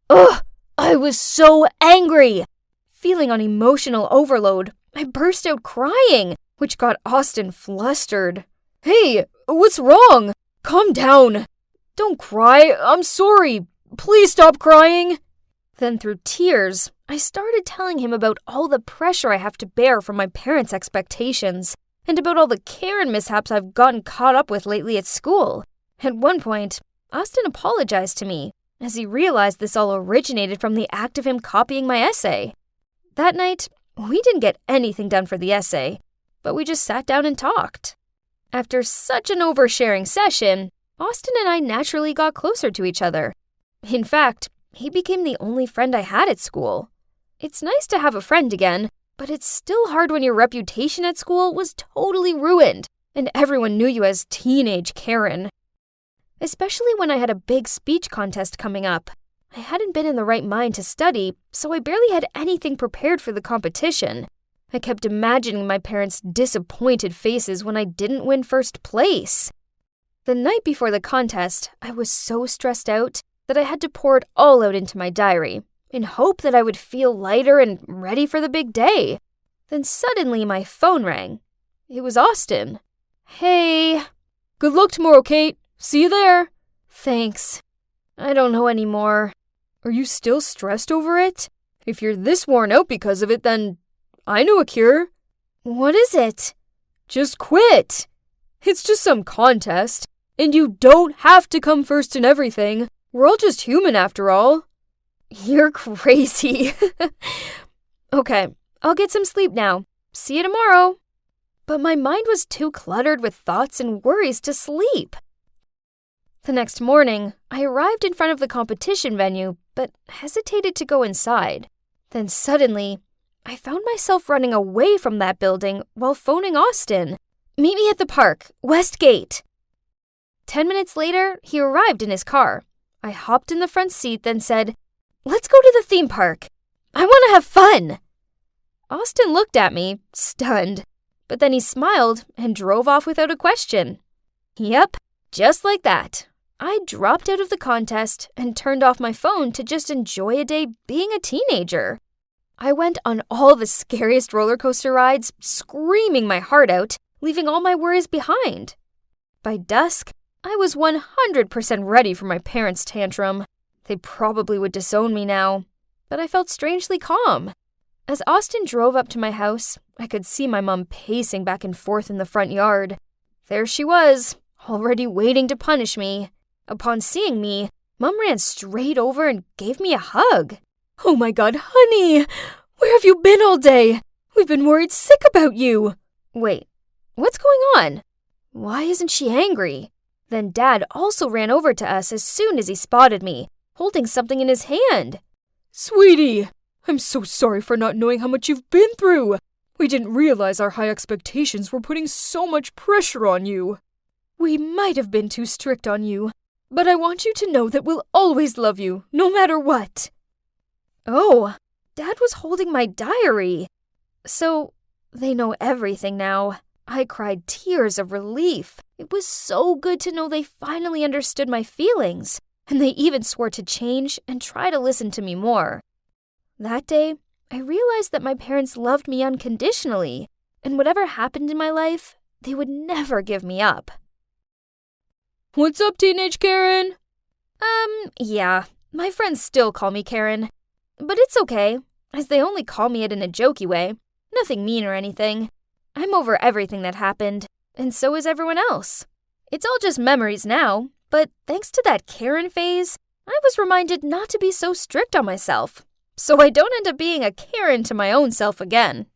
Ugh! I was so angry! Feeling on emotional overload, I burst out crying, which got Austin flustered. Hey, what's wrong? Calm down. Don't cry. I'm sorry. Please stop crying. Then through tears, I started telling him about all the pressure I have to bear from my parents' expectations, and about all the Karen mishaps I've gotten caught up with lately at school. At one point, Austin apologized to me, as he realized this all originated from the act of him copying my essay. That night, we didn't get anything done for the essay, but we just sat down and talked. After such an oversharing session, Austin and I naturally got closer to each other. In fact, he became the only friend I had at school. It's nice to have a friend again, but it's still hard when your reputation at school was totally ruined, and everyone knew you as teenage Karen. Especially when I had a big speech contest coming up. I hadn't been in the right mind to study, so I barely had anything prepared for the competition. I kept imagining my parents' disappointed faces when I didn't win first place. The night before the contest, I was so stressed out that I had to pour it all out into my diary, in hope that I would feel lighter and ready for the big day. Then suddenly my phone rang. It was Austin. Hey. Good luck tomorrow, Kate. See you there. Thanks. I don't know anymore. Are you still stressed over it? If you're this worn out because of it, then I know a cure. What is it? Just quit. It's just some contest, and you don't have to come first in everything. We're all just human after all. You're crazy. Okay, I'll get some sleep now. See you tomorrow. But my mind was too cluttered with thoughts and worries to sleep. The next morning, I arrived in front of the competition venue, but hesitated to go inside. Then suddenly, I found myself running away from that building while phoning Austin. Meet me at the park, West Gate. 10 minutes later, he arrived in his car. I hopped in the front seat, then said, "Let's go to the theme park. I want to have fun." Austin looked at me, stunned, but then he smiled and drove off without a question. Yep, just like that. I dropped out of the contest and turned off my phone to just enjoy a day being a teenager. I went on all the scariest roller coaster rides, screaming my heart out, leaving all my worries behind. By dusk, I was 100% ready for my parents' tantrum. They probably would disown me now, but I felt strangely calm. As Austin drove up to my house, I could see my mom pacing back and forth in the front yard. There she was, already waiting to punish me. Upon seeing me, Mom ran straight over and gave me a hug. "Oh my God, honey! Where have you been all day? We've been worried sick about you." Wait, what's going on? Why isn't she angry? Then Dad also ran over to us as soon as he spotted me, holding something in his hand. "Sweetie, I'm so sorry for not knowing how much you've been through. We didn't realize our high expectations were putting so much pressure on you. We might have been too strict on you, but I want you to know that we'll always love you, no matter what." Oh, Dad was holding my diary. So, they know everything now. I cried tears of relief. It was so good to know they finally understood my feelings, and they even swore to change and try to listen to me more. That day, I realized that my parents loved me unconditionally, and whatever happened in my life, they would never give me up. "What's up, teenage Karen?" Yeah, my friends still call me Karen. But it's okay, as they only call me it in a jokey way. Nothing mean or anything. I'm over everything that happened, and so is everyone else. It's all just memories now, but thanks to that Karen phase, I was reminded not to be so strict on myself, so I don't end up being a Karen to my own self again.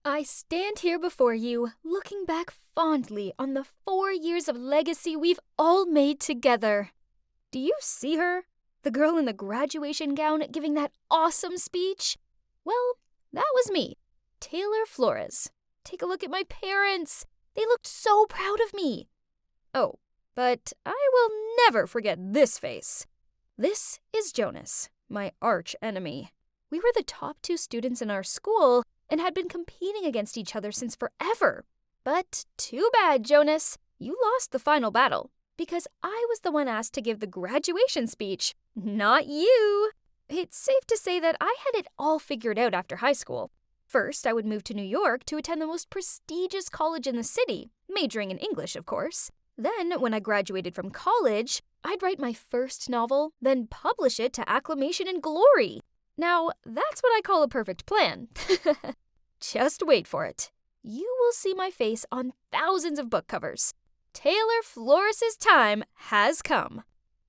I stand here before you, looking back fondly on the 4 years of legacy we've all made together. Do you see her? The girl in the graduation gown giving that awesome speech? Well, that was me, Taylor Flores. Take a look at my parents. They looked so proud of me. Oh, but I will never forget this face. This is Jonas, my arch enemy. We were the top 2 students in our school and had been competing against each other since forever. But too bad, Jonas. You lost the final battle because I was the one asked to give the graduation speech, not you. It's safe to say that I had it all figured out after high school. First, I would move to New York to attend the most prestigious college in the city, majoring in English, of course. Then, when I graduated from college, I'd write my first novel, then publish it to acclamation and glory. Now, that's what I call a perfect plan. Just wait for it. You will see my face on thousands of book covers. Taylor Flores' time has come.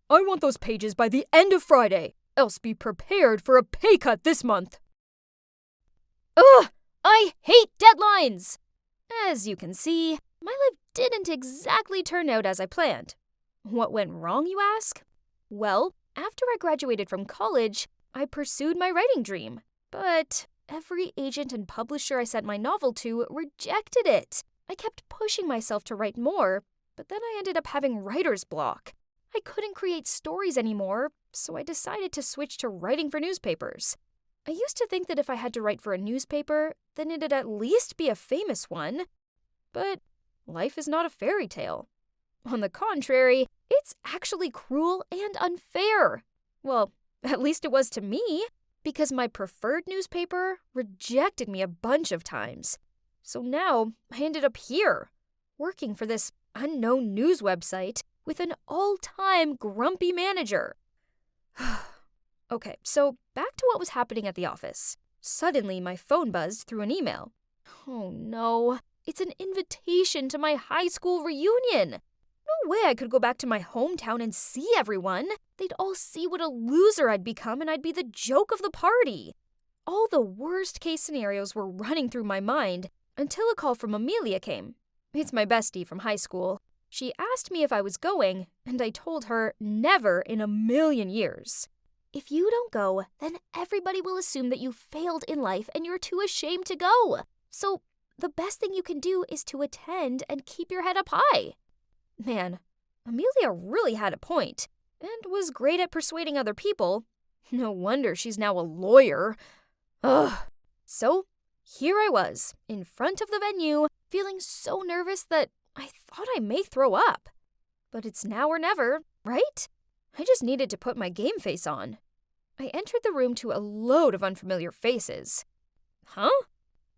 I want those pages by the end of Friday, else be prepared for a pay cut this month. Ugh! I hate deadlines! As you can see, my life didn't exactly turn out as I planned. What went wrong, you ask? Well, after I graduated from college, I pursued my writing dream. But every agent and publisher I sent my novel to rejected it. I kept pushing myself to write more, but then I ended up having writer's block. I couldn't create stories anymore, so I decided to switch to writing for newspapers. I used to think that if I had to write for a newspaper, then it'd at least be a famous one. But life is not a fairy tale. On the contrary, it's actually cruel and unfair. Well, at least it was to me, because my preferred newspaper rejected me a bunch of times. So now I ended up here, working for this unknown news website with an all-time grumpy manager. Okay, so back to what was happening at the office. Suddenly, my phone buzzed through an email. Oh no, it's an invitation to my high school reunion. No way I could go back to my hometown and see everyone. They'd all see what a loser I'd become and I'd be the joke of the party. All the worst-case scenarios were running through my mind until a call from Amelia came. It's my bestie from high school. She asked me if I was going, and I told her never in a million years. If you don't go, then everybody will assume that you failed in life and you're too ashamed to go. So the best thing you can do is to attend and keep your head up high. Man, Amelia really had a point and was great at persuading other people. No wonder she's now a lawyer. Ugh. So here I was, in front of the venue, feeling so nervous that I thought I may throw up. But it's now or never, right? I just needed to put my game face on. I entered the room to a load of unfamiliar faces. Huh?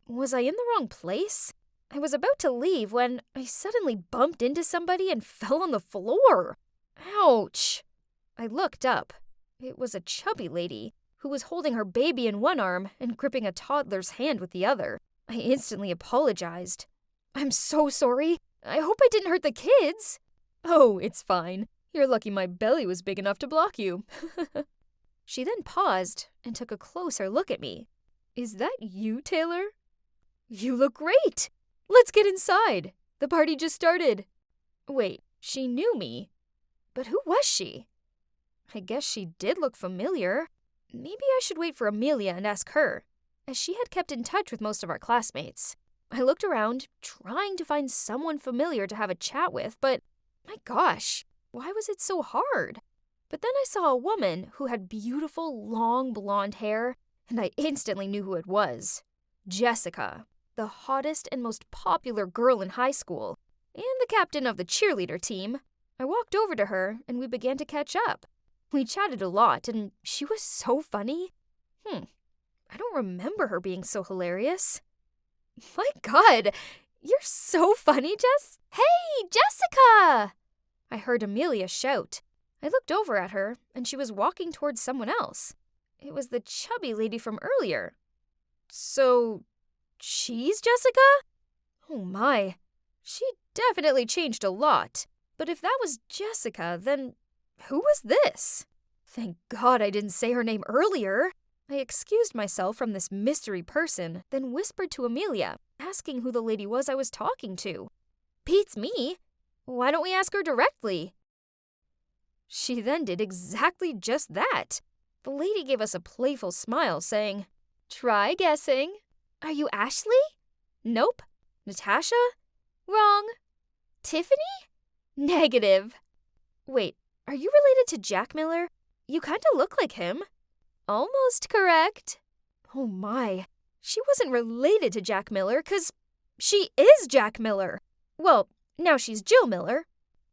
Was I in the wrong place? I was about to leave when I suddenly bumped into somebody and fell on the floor. Ouch! I looked up. It was a chubby lady who was holding her baby in one arm and gripping a toddler's hand with the other. I instantly apologized. I'm so sorry. I hope I didn't hurt the kids. Oh, it's fine. You're lucky my belly was big enough to block you. She then paused and took a closer look at me. Is that you, Taylor? You look great. Let's get inside. The party just started. Wait, she knew me. But who was she? I guess she did look familiar. Maybe I should wait for Amelia and ask her, as she had kept in touch with most of our classmates. I looked around, trying to find someone familiar to have a chat with, but my gosh, why was it so hard? But then I saw a woman who had beautiful, long blonde hair, and I instantly knew who it was. Jessica, the hottest and most popular girl in high school, and the captain of the cheerleader team. I walked over to her, and we began to catch up. We chatted a lot, and she was so funny. I don't remember her being so hilarious. My God, you're so funny, Jess. Hey, Jessica! I heard Amelia shout. I looked over at her, and she was walking towards someone else. It was the chubby lady from earlier. So, she's Jessica? Oh my, she definitely changed a lot. But if that was Jessica, then who was this? Thank God I didn't say her name earlier. I excused myself from this mystery person, then whispered to Amelia, asking who the lady was I was talking to. Beats me. Why don't we ask her directly? She then did exactly just that. The lady gave us a playful smile, saying, "Try guessing. Are you Ashley? Nope. Natasha? Wrong. Tiffany? Negative. Wait, are you related to Jack Miller? You kinda look like him." Almost correct. Oh my, she wasn't related to Jack Miller, 'cause she is Jack Miller. Well, now she's Jill Miller.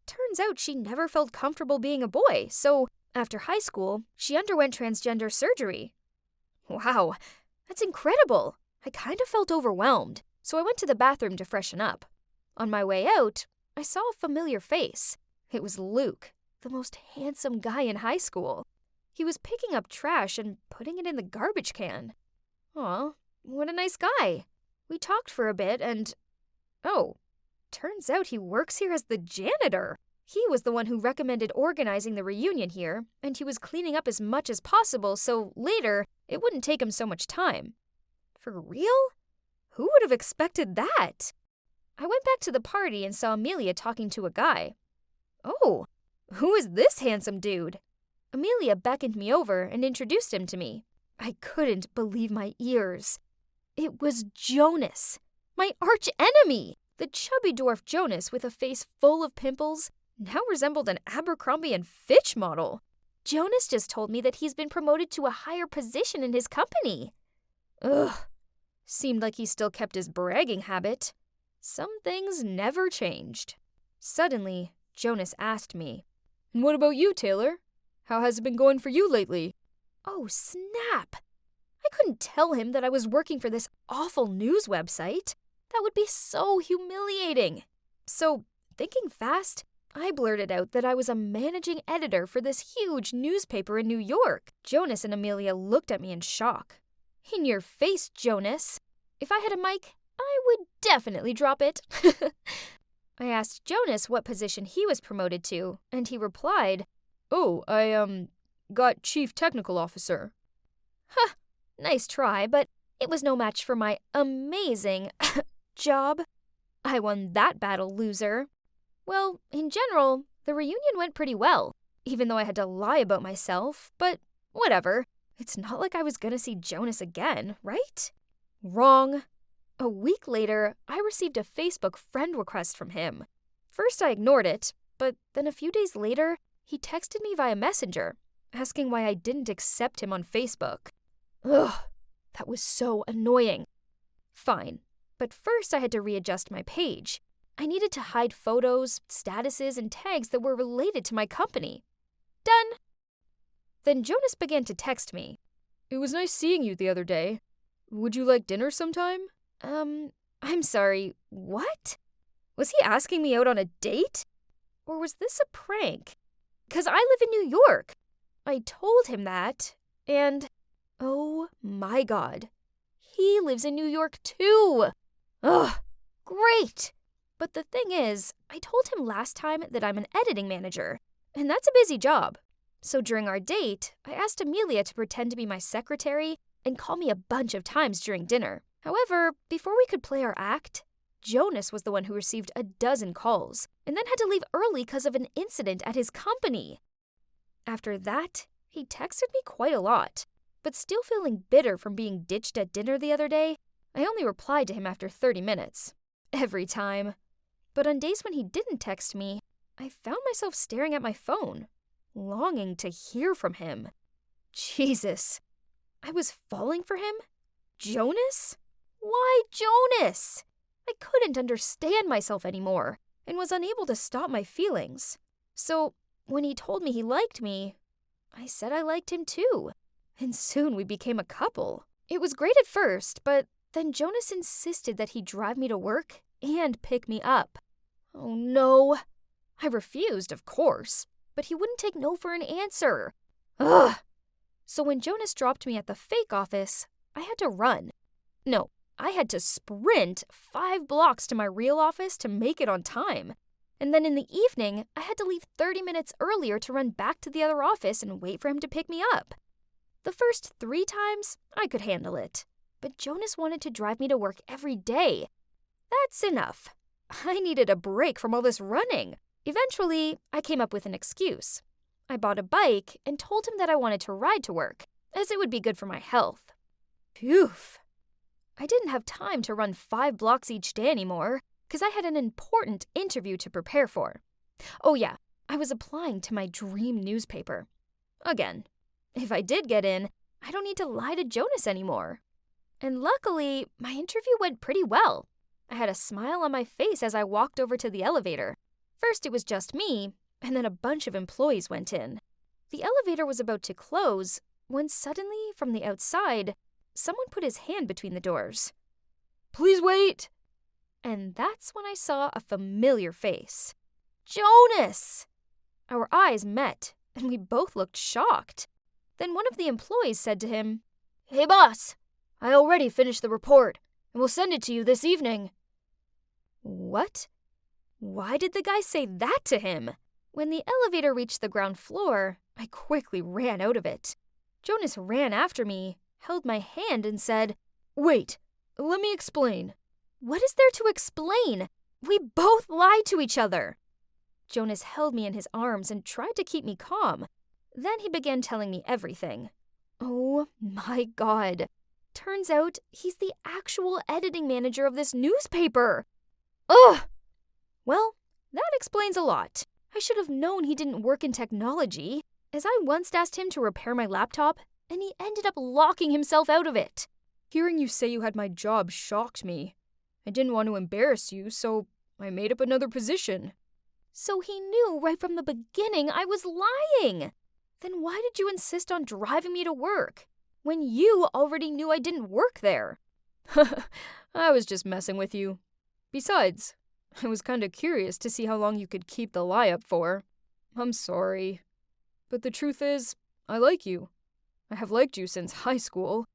Turns out she never felt comfortable being a boy, so after high school, she underwent transgender surgery. Wow, that's incredible. I kind of felt overwhelmed, so I went to the bathroom to freshen up. On my way out, I saw a familiar face. It was Luke, the most handsome guy in high school. He was picking up trash and putting it in the garbage can. Aw, what a nice guy. We talked for a bit and... Oh, turns out he works here as the janitor. He was the one who recommended organizing the reunion here, and he was cleaning up as much as possible so later it wouldn't take him so much time. For real? Who would have expected that? I went back to the party and saw Amelia talking to a guy. Oh, who is this handsome dude? Amelia beckoned me over and introduced him to me. I couldn't believe my ears. It was Jonas, my arch enemy. The chubby dwarf Jonas with a face full of pimples now resembled an Abercrombie & Fitch model. Jonas just told me that he's been promoted to a higher position in his company. Ugh, seemed like he still kept his bragging habit. Some things never changed. Suddenly, Jonas asked me, "And what about you, Taylor? How has it been going for you lately?" Oh, snap! I couldn't tell him that I was working for this awful news website. That would be so humiliating. So, thinking fast, I blurted out that I was a managing editor for this huge newspaper in New York. Jonas and Amelia looked at me in shock. In your face, Jonas. If I had a mic, I would definitely drop it. I asked Jonas what position he was promoted to, and he replied, "Oh, I got Chief Technical Officer." Huh, nice try, but it was no match for my amazing job. I won that battle, loser. Well, in general, the reunion went pretty well, even though I had to lie about myself, but whatever. It's not like I was gonna see Jonas again, right? Wrong. A week later, I received a Facebook friend request from him. First, I ignored it, but then a few days later, he texted me via Messenger, asking why I didn't accept him on Facebook. Ugh, that was so annoying. Fine, but first I had to readjust my page. I needed to hide photos, statuses, and tags that were related to my company. Done. Then Jonas began to text me. "It was nice seeing you the other day. Would you like dinner sometime?" I'm sorry, what? Was he asking me out on a date? Or was this a prank? 'Cause I live in New York. I told him that, and oh my God, he lives in New York too. Ugh, great. But the thing is, I told him last time that I'm an editing manager, and that's a busy job. So during our date, I asked Amelia to pretend to be my secretary and call me a bunch of times during dinner. However, before we could play our act, Jonas was the one who received a dozen calls and then had to leave early because of an incident at his company. After that, he texted me quite a lot, but still feeling bitter from being ditched at dinner the other day, I only replied to him after 30 minutes. Every time. But on days when he didn't text me, I found myself staring at my phone, longing to hear from him. Jesus. I was falling for him? Jonas? Why Jonas? I couldn't understand myself anymore and was unable to stop my feelings. So when he told me he liked me, I said I liked him too. And soon we became a couple. It was great at first, but then Jonas insisted that he drive me to work and pick me up. Oh no. I refused, of course, but he wouldn't take no for an answer. Ugh. So when Jonas dropped me at the fake office, I had to run. No, I had to sprint 5 blocks to my real office to make it on time. And then in the evening, I had to leave 30 minutes earlier to run back to the other office and wait for him to pick me up. The first 3 times, I could handle it. but Jonas wanted to drive me to work every day. That's enough. I needed a break from all this running. Eventually, I came up with an excuse. I bought a bike and told him that I wanted to ride to work, as it would be good for my health. Phew. I didn't have time to run 5 blocks each day anymore, because I had an important interview to prepare for. Oh yeah, I was applying to my dream newspaper. Again, if I did get in, I don't need to lie to Jonas anymore. And luckily, my interview went pretty well. I had a smile on my face as I walked over to the elevator. First it was just me, and then a bunch of employees went in. The elevator was about to close when suddenly, from the outside, someone put his hand between the doors. "Please wait!" And that's when I saw a familiar face. Jonas! Our eyes met, and we both looked shocked. Then one of the employees said to him, "Hey boss, I already finished the report, and will send it to you this evening." What? Why did the guy say that to him? When the elevator reached the ground floor, I quickly ran out of it. Jonas ran after me, held my hand, and said, "Wait, let me explain." What is there to explain? We both lied to each other. Jonas held me in his arms and tried to keep me calm. Then he began telling me everything. Oh my God. Turns out he's the actual editing manager of this newspaper. Ugh! Well, that explains a lot. I should have known he didn't work in technology, as I once asked him to repair my laptop, and he ended up locking himself out of it. Hearing you say you had my job shocked me. I didn't want to embarrass you, so I made up another position. So he knew right from the beginning I was lying. Then why did you insist on driving me to work, when you already knew I didn't work there? I was just messing with you. Besides, I was kinda curious to see how long you could keep the lie up for. I'm sorry. But the truth is, I like you. I have liked you since high school.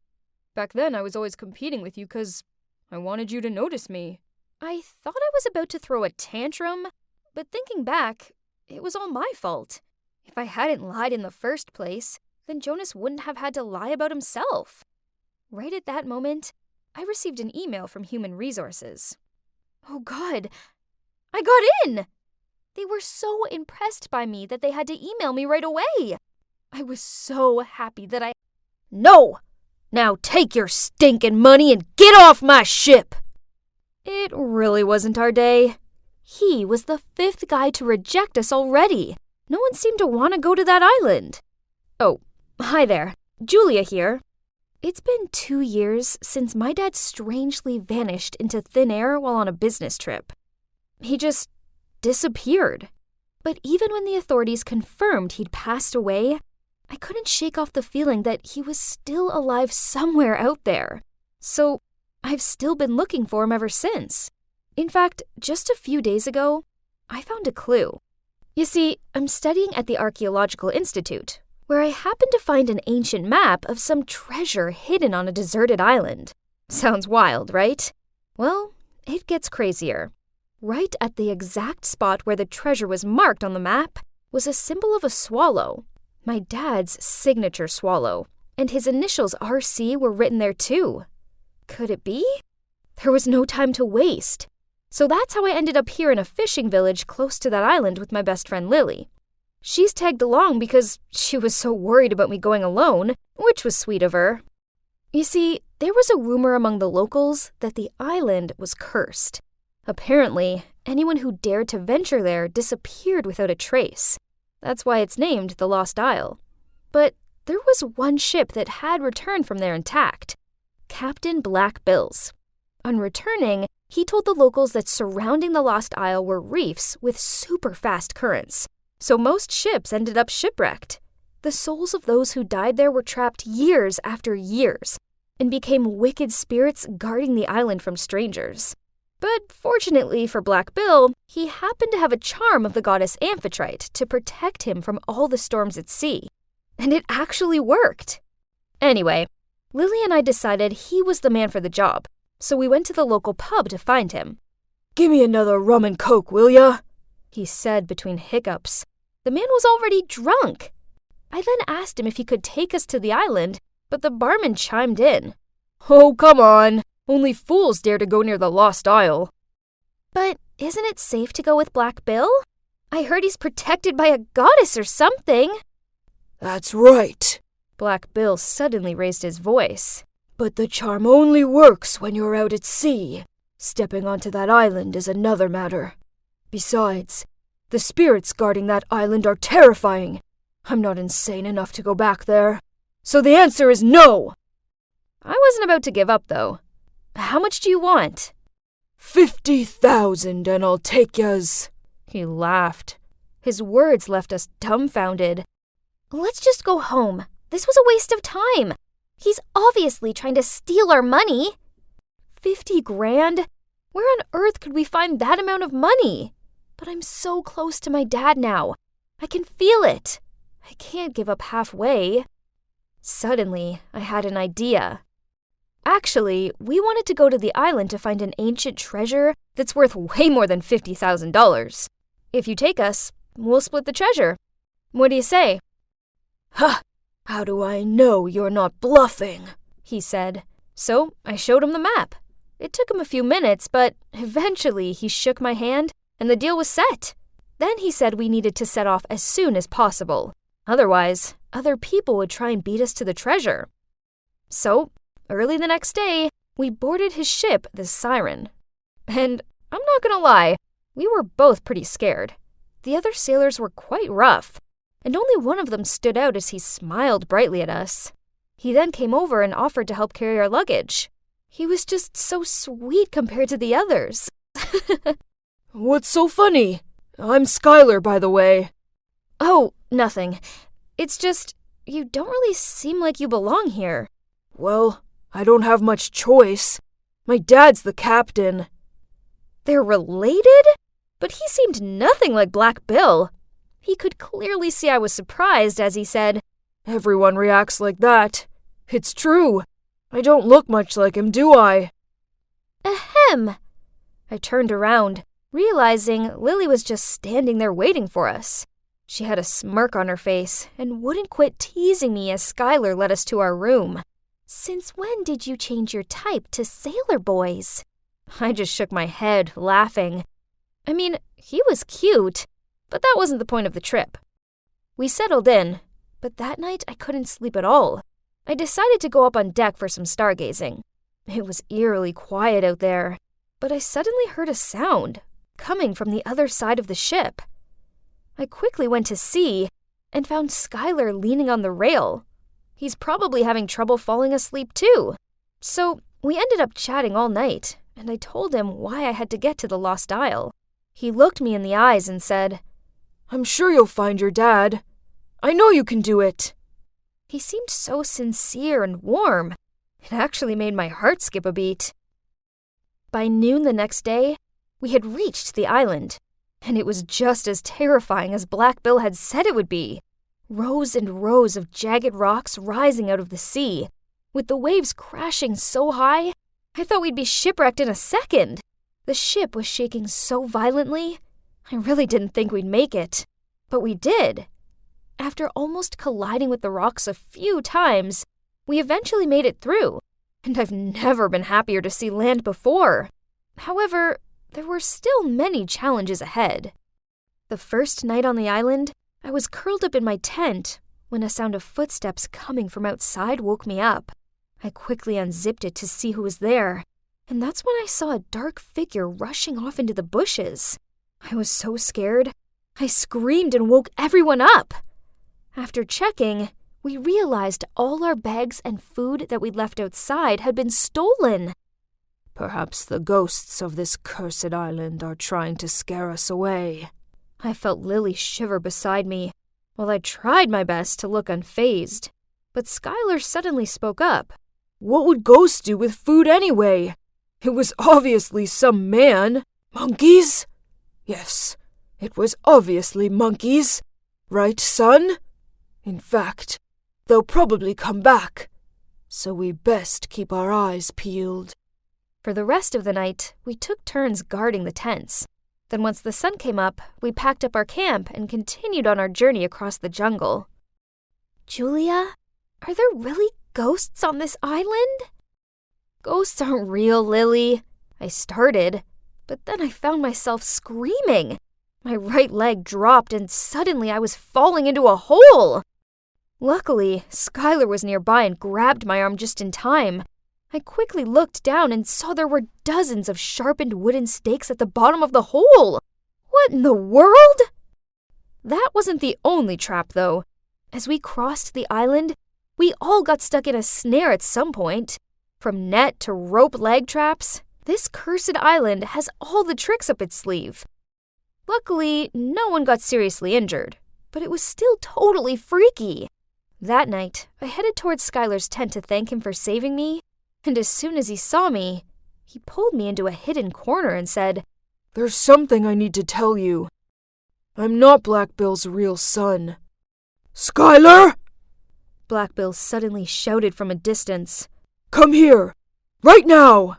Back then, I was always competing with you because I wanted you to notice me. I thought I was about to throw a tantrum, but thinking back, it was all my fault. If I hadn't lied in the first place, then Jonas wouldn't have had to lie about himself. Right at that moment, I received an email from Human Resources. Oh God, I got in! They were so impressed by me that they had to email me right away. I was so happy that I... No! Now take your stinking money and get off my ship! It really wasn't our day. He was the 5th guy to reject us already. No one seemed to want to go to that island. Oh, hi there. Julia here. It's been 2 years since my dad strangely vanished into thin air while on a business trip. He just disappeared. But even when the authorities confirmed he'd passed away, I couldn't shake off the feeling that he was still alive somewhere out there. So I've still been looking for him ever since. In fact, just a few days ago, I found a clue. You see, I'm studying at the Archaeological Institute, where I happened to find an ancient map of some treasure hidden on a deserted island. Sounds wild, right? Well, it gets crazier. Right at the exact spot where the treasure was marked on the map was a symbol of a swallow. My dad's signature swallow, and his initials RC were written there too. Could it be? There was no time to waste. So that's how I ended up here in a fishing village close to that island with my best friend Lily. She's tagged along because she was so worried about me going alone, which was sweet of her. You see, there was a rumor among the locals that the island was cursed. Apparently, anyone who dared to venture there disappeared without a trace. That's why it's named the Lost Isle. But there was one ship that had returned from there intact. Captain Black Bills. On returning, he told the locals that surrounding the Lost Isle were reefs with super fast currents, so most ships ended up shipwrecked. The souls of those who died there were trapped years after years, and became wicked spirits guarding the island from strangers. But fortunately for Black Bill, he happened to have a charm of the goddess Amphitrite to protect him from all the storms at sea. And it actually worked. Anyway, Lily and I decided he was the man for the job, so we went to the local pub to find him. "Give me another rum and coke, will ya?" he said between hiccups. The man was already drunk. I then asked him if he could take us to the island, but the barman chimed in. Oh, come on. Only fools dare to go near the Lost Isle. But isn't it safe to go with Black Bill? I heard he's protected by a goddess or something. That's right. Black Bill suddenly raised his voice. But the charm only works when you're out at sea. Stepping onto that island is another matter. Besides, the spirits guarding that island are terrifying. I'm not insane enough to go back there. So the answer is no! I wasn't about to give up, though. How much do you want? 50,000 and I'll take yas. He laughed. His words left us dumbfounded. Let's just go home. This was a waste of time. He's obviously trying to steal our money. 50 grand? Where on earth could we find that amount of money? But I'm so close to my dad now. I can feel it. I can't give up halfway. Suddenly, I had an idea. Actually, we wanted to go to the island to find an ancient treasure that's worth way more than $50,000. If you take us, we'll split the treasure. What do you say? Ha! How do I know you're not bluffing? He said. So I showed him the map. It took him a few minutes, but eventually he shook my hand and the deal was set. Then he said we needed to set off as soon as possible. Otherwise, other people would try and beat us to the treasure. So, early the next day, we boarded his ship, the Siren. And I'm not gonna lie, we were both pretty scared. The other sailors were quite rough, and only one of them stood out as he smiled brightly at us. He then came over and offered to help carry our luggage. He was just so sweet compared to the others. What's so funny? I'm Skylar, by the way. Oh, nothing. It's just, you don't really seem like you belong here. Well, I don't have much choice. My dad's the captain. They're related? But he seemed nothing like Black Bill. He could clearly see I was surprised as he said, Everyone reacts like that. It's true. I don't look much like him, do I? Ahem. I turned around, realizing Lily was just standing there waiting for us. She had a smirk on her face and wouldn't quit teasing me as Skylar led us to our room. Since when did you change your type to sailor boys? I just shook my head, laughing. I mean, he was cute, but that wasn't the point of the trip. We settled in, but that night I couldn't sleep at all. I decided to go up on deck for some stargazing. It was eerily quiet out there, but I suddenly heard a sound coming from the other side of the ship. I quickly went to see and found Skylar leaning on the rail. He's probably having trouble falling asleep too. So we ended up chatting all night, and I told him why I had to get to the Lost Isle. He looked me in the eyes and said, I'm sure you'll find your dad. I know you can do it. He seemed so sincere and warm. It actually made my heart skip a beat. By noon the next day, we had reached the island, and it was just as terrifying as Black Bill had said it would be. Rows and rows of jagged rocks rising out of the sea, with the waves crashing so high, I thought we'd be shipwrecked in a second. The ship was shaking so violently, I really didn't think we'd make it. But we did. After almost colliding with the rocks a few times, we eventually made it through, and I've never been happier to see land before. However, there were still many challenges ahead. The first night on the island, I was curled up in my tent when a sound of footsteps coming from outside woke me up. I quickly unzipped it to see who was there, and that's when I saw a dark figure rushing off into the bushes. I was so scared, I screamed and woke everyone up. After checking, we realized all our bags and food that we'd left outside had been stolen. Perhaps the ghosts of this cursed island are trying to scare us away. I felt Lily shiver beside me, while I tried my best to look unfazed. But Skylar suddenly spoke up. What would ghosts do with food anyway? It was obviously some man. Monkeys? Yes, it was obviously monkeys. Right, son? In fact, they'll probably come back. So we best keep our eyes peeled. For the rest of the night, we took turns guarding the tents. Then once the sun came up, we packed up our camp and continued on our journey across the jungle. Julia, are there really ghosts on this island? Ghosts aren't real, Lily. I started, but then I found myself screaming. My right leg dropped and suddenly I was falling into a hole. Luckily, Skylar was nearby and grabbed my arm just in time. I quickly looked down and saw there were dozens of sharpened wooden stakes at the bottom of the hole. What in the world? That wasn't the only trap, though. As we crossed the island, we all got stuck in a snare at some point. From net to rope leg traps, this cursed island has all the tricks up its sleeve. Luckily, no one got seriously injured, but it was still totally freaky. That night, I headed towards Skylar's tent to thank him for saving me, and as soon as he saw me, he pulled me into a hidden corner and said, "There's something I need to tell you. I'm not Black Bill's real son." "Skylar!" Black Bill suddenly shouted from a distance. "Come here! Right now!"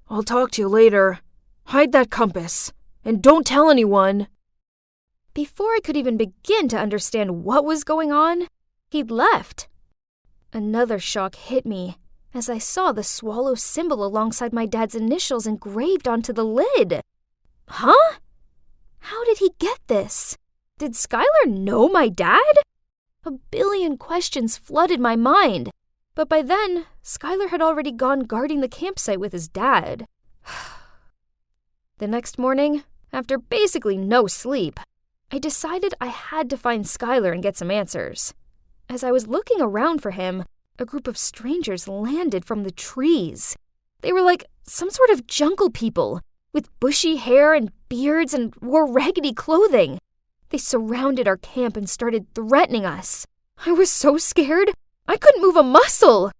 "I'll talk to you later. Hide that compass, and don't tell anyone." Before I could even begin to understand what was going on, he'd left. Another shock hit me as I saw the swallow symbol alongside my dad's initials engraved onto the lid. Huh? How did he get this? Did Skylar know my dad? A billion questions flooded my mind, but by then, Skylar had already gone guarding the campsite with his dad. The next morning, after basically no sleep, I decided I had to find Skylar and get some answers. As I was looking around for him, a group of strangers landed from the trees. They were like some sort of jungle people, with bushy hair and beards and wore raggedy clothing. They surrounded our camp and started threatening us. I was so scared, I couldn't move a muscle.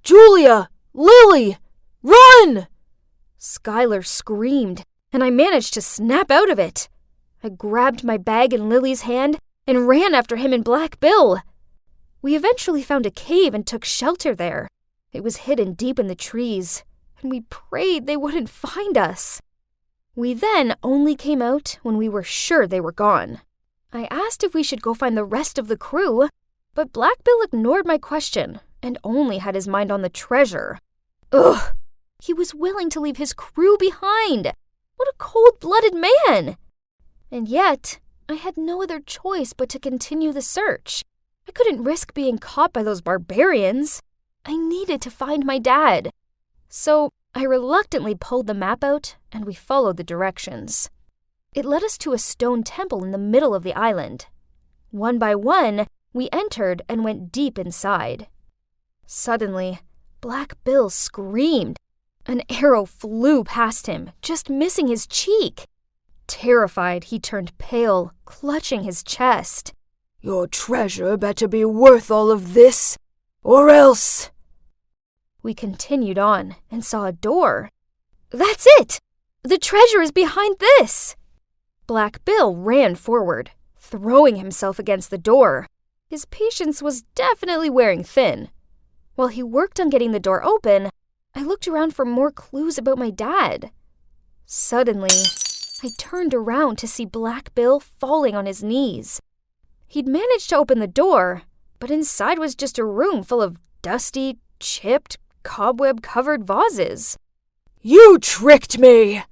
"Julia! Lily! Run!" Skylar screamed, and I managed to snap out of it. I grabbed my bag in Lily's hand and ran after him and Black Bill. We eventually found a cave and took shelter there. It was hidden deep in the trees, and we prayed they wouldn't find us. We then only came out when we were sure they were gone. I asked if we should go find the rest of the crew, but Black Bill ignored my question and only had his mind on the treasure. Ugh! He was willing to leave his crew behind. What a cold-blooded man! And yet, I had no other choice but to continue the search. I couldn't risk being caught by those barbarians. I needed to find my dad. So I reluctantly pulled the map out and we followed the directions. It led us to a stone temple in the middle of the island. One by one, we entered and went deep inside. Suddenly, Black Bill screamed. An arrow flew past him, just missing his cheek. Terrified, he turned pale, clutching his chest. "Your treasure better be worth all of this, or else." We continued on and saw a door. That's it! The treasure is behind this! Black Bill ran forward, throwing himself against the door. His patience was definitely wearing thin. While he worked on getting the door open, I looked around for more clues about my dad. Suddenly, I turned around to see Black Bill falling on his knees. He'd managed to open the door, but inside was just a room full of dusty, chipped, cobweb-covered vases. "You tricked me!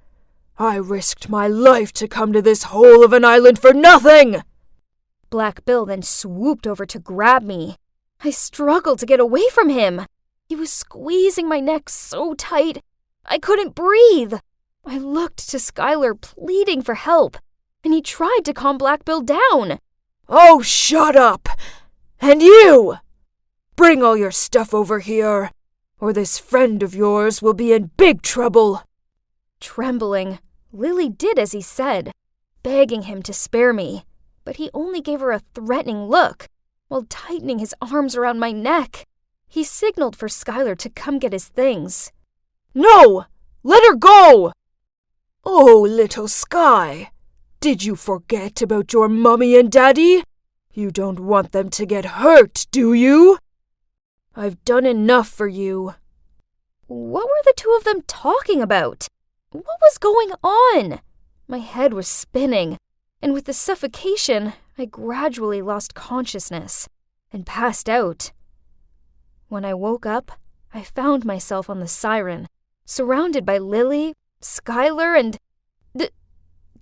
I risked my life to come to this hole of an island for nothing!" Black Bill then swooped over to grab me. I struggled to get away from him. He was squeezing my neck so tight, I couldn't breathe. I looked to Skylar pleading for help, and he tried to calm Black Bill down. "Oh, shut up! And you! Bring all your stuff over here, or this friend of yours will be in big trouble." Trembling, Lily did as he said, begging him to spare me, but he only gave her a threatening look while tightening his arms around my neck. He signaled for Skylar to come get his things. "No! Let her go!" "Oh, little Sky, did you forget about your mummy and daddy? You don't want them to get hurt, do you? I've done enough for you." What were the two of them talking about? What was going on? My head was spinning, and with the suffocation, I gradually lost consciousness and passed out. When I woke up, I found myself on the Siren, surrounded by Lily, Skylar, and...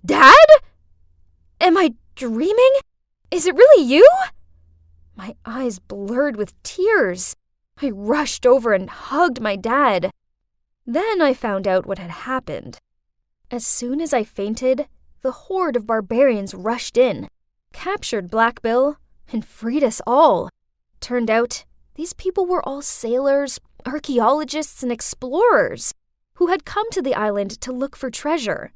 Dad? Am I dreaming? Is it really you? My eyes blurred with tears. I rushed over and hugged my dad. Then I found out what had happened. As soon as I fainted, the horde of barbarians rushed in, captured Black Bill, and freed us all. Turned out, these people were all sailors, archaeologists, and explorers who had come to the island to look for treasure.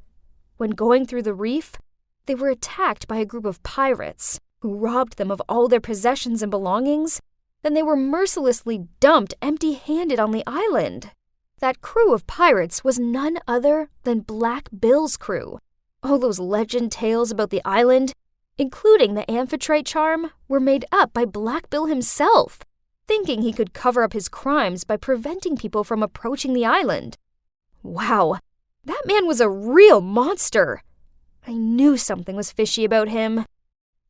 When going through the reef, they were attacked by a group of pirates who robbed them of all their possessions and belongings. Then they were mercilessly dumped empty-handed on the island. That crew of pirates was none other than Black Bill's crew. All those legend tales about the island, including the amphitrite charm, were made up by Black Bill himself, thinking he could cover up his crimes by preventing people from approaching the island. Wow, that man was a real monster. I knew something was fishy about him.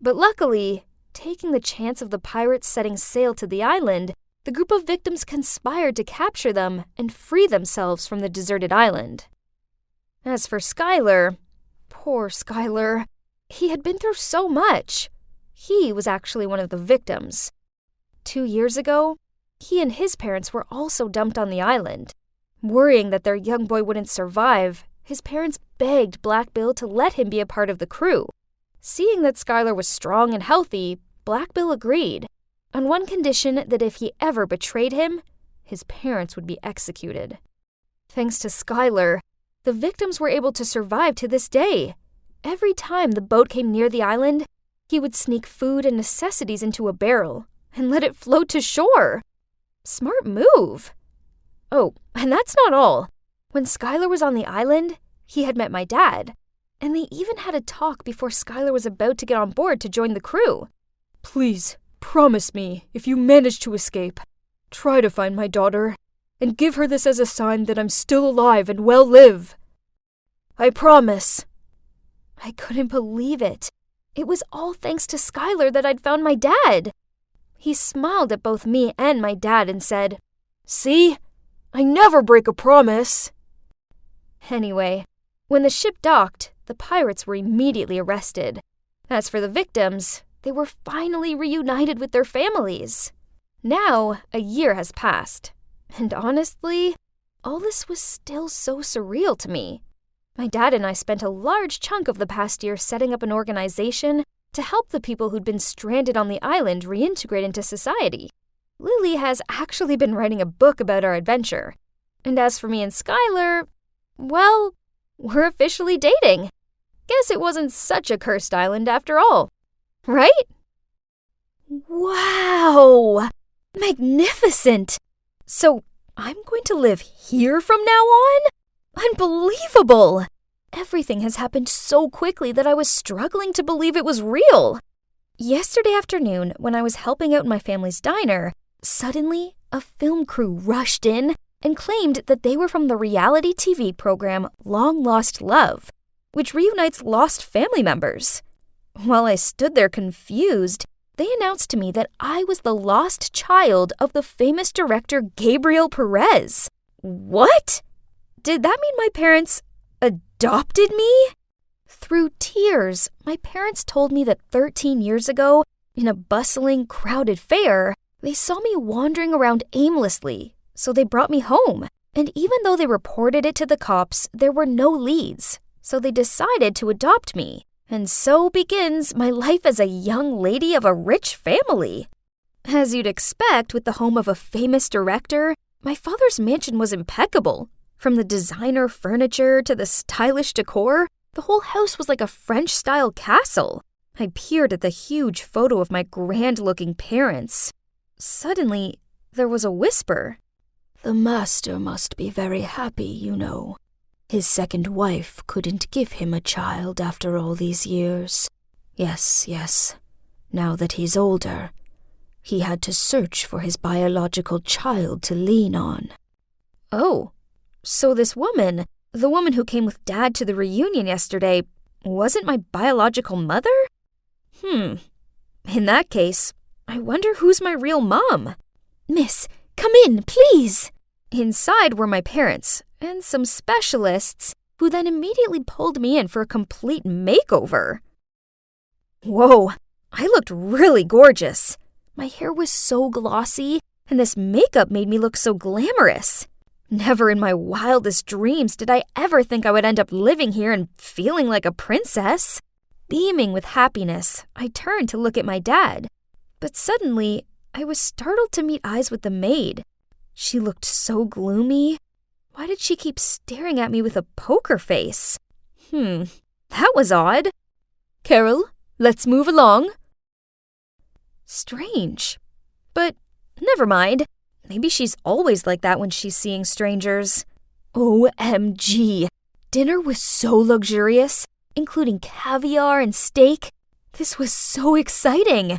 But luckily, taking the chance of the pirates setting sail to the island, the group of victims conspired to capture them and free themselves from the deserted island. As for Skylar, poor Skylar, he had been through so much. He was actually one of the victims. 2 years ago, he and his parents were also dumped on the island. Worrying that their young boy wouldn't survive, his parents begged Black Bill to let him be a part of the crew. Seeing that Skylar was strong and healthy, Black Bill agreed, on one condition that if he ever betrayed him, his parents would be executed. Thanks to Skylar, the victims were able to survive to this day. Every time the boat came near the island, he would sneak food and necessities into a barrel and let it float to shore. Smart move. Oh, and that's not all. When Skylar was on the island, he had met my dad, and they even had a talk before Skylar was about to get on board to join the crew. Please, promise me, if you manage to escape, try to find my daughter, and give her this as a sign that I'm still alive and well live. I promise. I couldn't believe it. It was all thanks to Skylar that I'd found my dad. He smiled at both me and my dad and said, "See? I never break a promise." Anyway, when the ship docked, the pirates were immediately arrested. As for the victims, they were finally reunited with their families. Now, a year has passed, and honestly, all this was still so surreal to me. My dad and I spent a large chunk of the past year setting up an organization to help the people who'd been stranded on the island reintegrate into society. Lily has actually been writing a book about our adventure. And as for me and Skylar, well, we're officially dating. Guess it wasn't such a cursed island after all, right? Wow! Magnificent! So I'm going to live here from now on? Unbelievable! Everything has happened so quickly that I was struggling to believe it was real. Yesterday afternoon, when I was helping out in my family's diner, suddenly a film crew rushed in and claimed that they were from the reality TV program Long Lost Love, which reunites lost family members. While I stood there confused, they announced to me that I was the lost child of the famous director Gabriel Perez. What? Did that mean my parents adopted me? Through tears, my parents told me that 13 years ago, in a bustling, crowded fair, they saw me wandering around aimlessly, so they brought me home. And even though they reported it to the cops, there were no leads, so they decided to adopt me. And so begins my life as a young lady of a rich family. As you'd expect with the home of a famous director, my father's mansion was impeccable. From the designer furniture to the stylish decor, the whole house was like a French-style castle. I peered at the huge photo of my grand-looking parents. Suddenly, there was a whisper. "The master must be very happy, you know. His second wife couldn't give him a child after all these years. Yes. Now that he's older, he had to search for his biological child to lean on." Oh, so this woman, the woman who came with Dad to the reunion yesterday, wasn't my biological mother? In that case, I wonder who's my real mom. "Miss, come in, please." Inside were my parents and some specialists who then immediately pulled me in for a complete makeover. Whoa, I looked really gorgeous. My hair was so glossy, and this makeup made me look so glamorous. Never in my wildest dreams did I ever think I would end up living here and feeling like a princess. Beaming with happiness, I turned to look at my dad. But suddenly, I was startled to meet eyes with the maid. She looked so gloomy. Why did she keep staring at me with a poker face? That was odd. Carol, let's move along. Strange. But never mind. Maybe she's always like that when she's seeing strangers. OMG. Dinner was so luxurious, including caviar and steak. This was so exciting.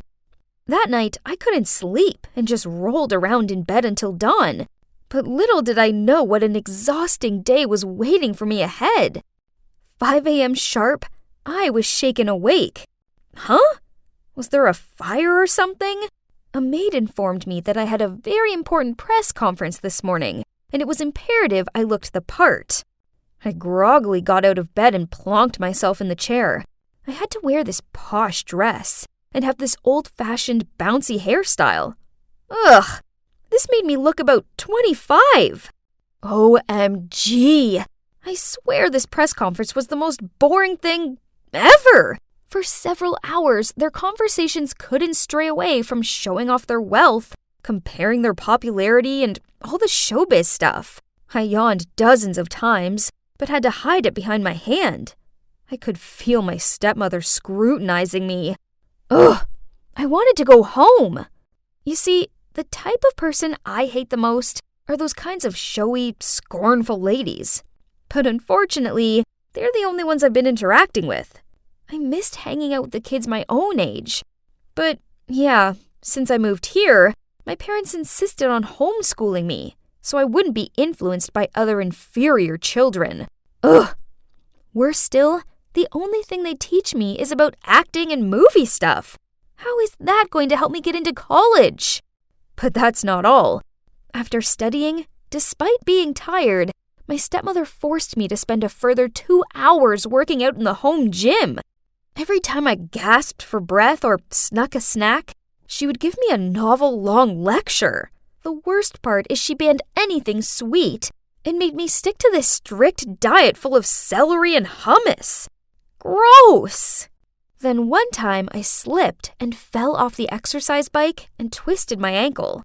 That night, I couldn't sleep and just rolled around in bed until dawn. But little did I know what an exhausting day was waiting for me ahead. 5 a.m. sharp, I was shaken awake. Huh? Was there a fire or something? A maid informed me that I had a very important press conference this morning, and it was imperative I looked the part. I groggily got out of bed and plonked myself in the chair. I had to wear this posh dress and have this old-fashioned bouncy hairstyle. Ugh, this made me look about 25. OMG! I swear this press conference was the most boring thing ever. For several hours, their conversations couldn't stray away from showing off their wealth, comparing their popularity, and all the showbiz stuff. I yawned dozens of times, but had to hide it behind my hand. I could feel my stepmother scrutinizing me. Ugh! I wanted to go home. You see, the type of person I hate the most are those kinds of showy, scornful ladies. But unfortunately, they're the only ones I've been interacting with. I missed hanging out with the kids my own age. But yeah, since I moved here, my parents insisted on homeschooling me, so I wouldn't be influenced by other inferior children. Ugh! Worse still, the only thing they teach me is about acting and movie stuff. How is that going to help me get into college? But that's not all. After studying, despite being tired, my stepmother forced me to spend a further 2 hours working out in the home gym. Every time I gasped for breath or snuck a snack, she would give me a novel-long lecture. The worst part is she banned anything sweet and made me stick to this strict diet full of celery and hummus. Gross! Then one time I slipped and fell off the exercise bike and twisted my ankle.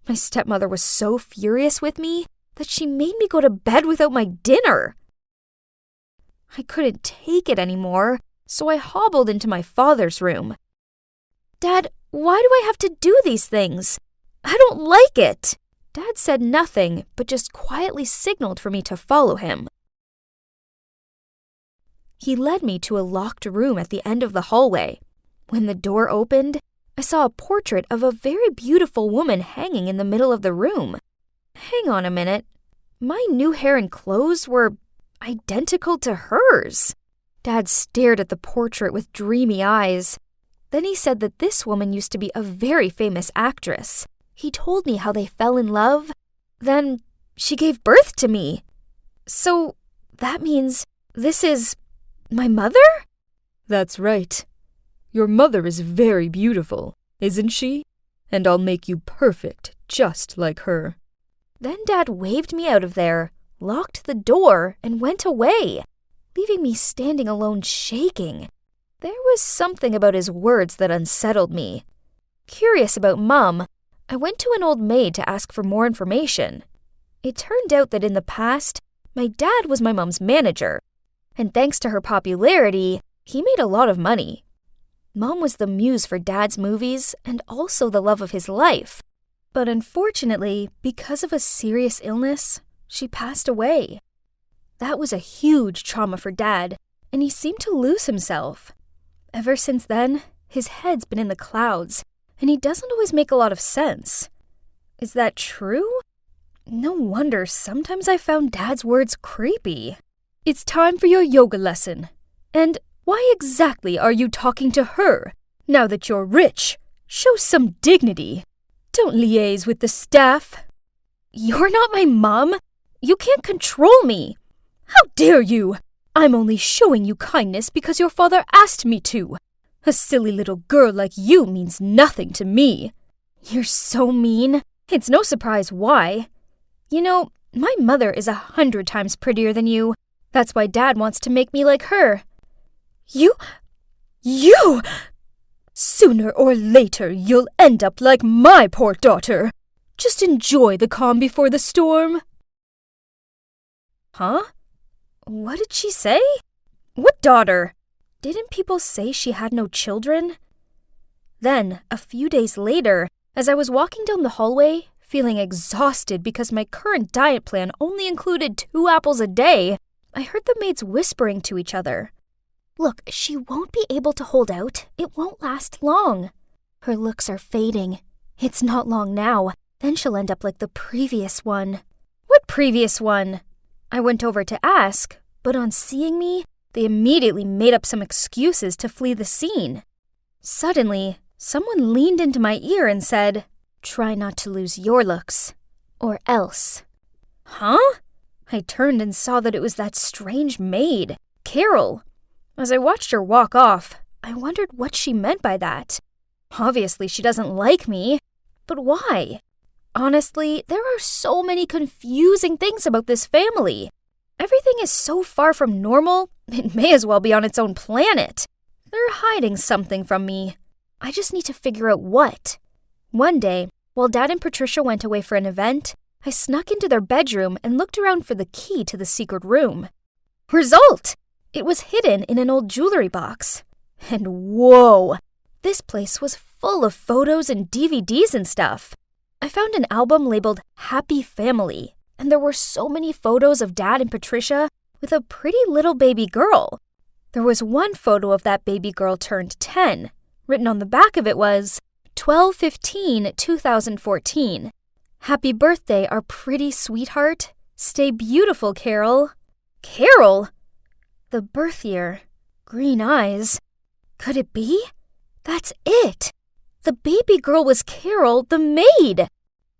My stepmother was so furious with me that she made me go to bed without my dinner. I couldn't take it anymore, so I hobbled into my father's room. Dad, why do I have to do these things? I don't like it. Dad said nothing, but just quietly signaled for me to follow him. He led me to a locked room at the end of the hallway. When the door opened, I saw a portrait of a very beautiful woman hanging in the middle of the room. Hang on a minute. My new hair and clothes were identical to hers. Dad stared at the portrait with dreamy eyes. Then he said that this woman used to be a very famous actress. He told me how they fell in love. Then she gave birth to me. So that means this is my mother? That's right. Your mother is very beautiful, isn't she? And I'll make you perfect, just like her. Then Dad waved me out of there, locked the door, and went away, leaving me standing alone shaking. There was something about his words that unsettled me. Curious about Mum, I went to an old maid to ask for more information. It turned out that in the past, my dad was my mom's manager, and thanks to her popularity, he made a lot of money. Mom was the muse for Dad's movies and also the love of his life. But unfortunately, because of a serious illness, she passed away. That was a huge trauma for Dad, and he seemed to lose himself. Ever since then, his head's been in the clouds, and he doesn't always make a lot of sense. Is that true? No wonder sometimes I found Dad's words creepy. It's time for your yoga lesson. And why exactly are you talking to her? Now that you're rich, show some dignity. Don't liaise with the staff. You're not my mom. You can't control me. How dare you? I'm only showing you kindness because your father asked me to. A silly little girl like you means nothing to me. You're so mean. It's no surprise why. You know, my mother is 100 times prettier than you. That's why Dad wants to make me like her. You! Sooner or later, you'll end up like my poor daughter. Just enjoy the calm before the storm. Huh? What did she say? What daughter? Didn't people say she had no children? Then, a few days later, as I was walking down the hallway, feeling exhausted because my current diet plan only included 2 apples a day, I heard the maids whispering to each other. Look, she won't be able to hold out. It won't last long. Her looks are fading. It's not long now. Then she'll end up like the previous one. What previous one? I went over to ask, but on seeing me, they immediately made up some excuses to flee the scene. Suddenly, someone leaned into my ear and said, "Try not to lose your looks, or else." Huh? I turned and saw that it was that strange maid, Carol. As I watched her walk off, I wondered what she meant by that. Obviously, she doesn't like me, but why? Honestly, there are so many confusing things about this family. Everything is so far from normal, it may as well be on its own planet. They're hiding something from me. I just need to figure out what. One day, while Dad and Patricia went away for an event, I snuck into their bedroom and looked around for the key to the secret room. Result! It was hidden in an old jewelry box. And whoa! This place was full of photos and DVDs and stuff. I found an album labeled Happy Family, and there were so many photos of Dad and Patricia with a pretty little baby girl. There was one photo of that baby girl turned 10. Written on the back of it was 12/15/2014. Happy birthday, our pretty sweetheart. Stay beautiful, Carol. Carol? The birth year. Green eyes. Could it be? That's it. The baby girl was Carol, the maid.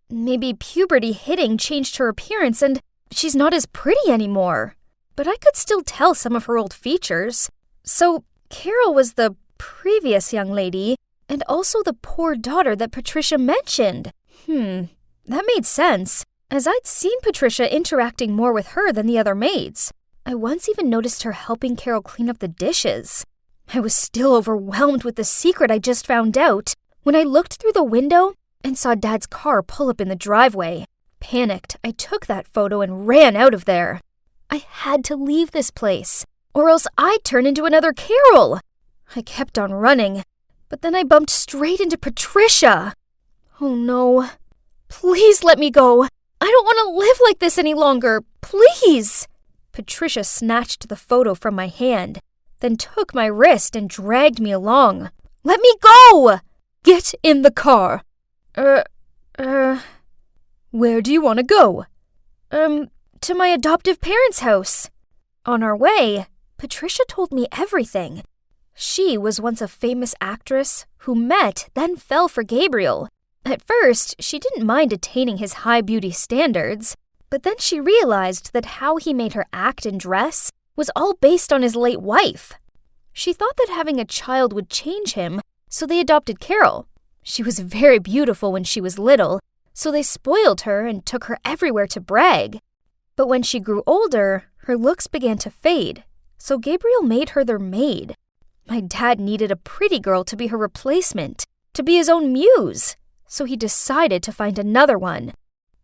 Maybe puberty hitting changed her appearance and she's not as pretty anymore. But I could still tell some of her old features. So Carol was the previous young lady and also the poor daughter that Patricia mentioned. That made sense, as I'd seen Patricia interacting more with her than the other maids. I once even noticed her helping Carol clean up the dishes. I was still overwhelmed with the secret I just found out when I looked through the window and saw Dad's car pull up in the driveway. Panicked, I took that photo and ran out of there. I had to leave this place, or else I'd turn into another Carol. I kept on running, but then I bumped straight into Patricia. Oh no. Please let me go. I don't want to live like this any longer. Please. Patricia snatched the photo from my hand, then took my wrist and dragged me along. Let me go! Get in the car. Where do you want to go? To my adoptive parents' house. On our way, Patricia told me everything. She was once a famous actress who met, then fell for Gabriel. At first, she didn't mind attaining his high beauty standards, but then she realized that how he made her act and dress was all based on his late wife. She thought that having a child would change him, so they adopted Carol. She was very beautiful when she was little, so they spoiled her and took her everywhere to brag. But when she grew older, her looks began to fade, so Gabriel made her their maid. My dad needed a pretty girl to be her replacement, to be his own muse, so he decided to find another one.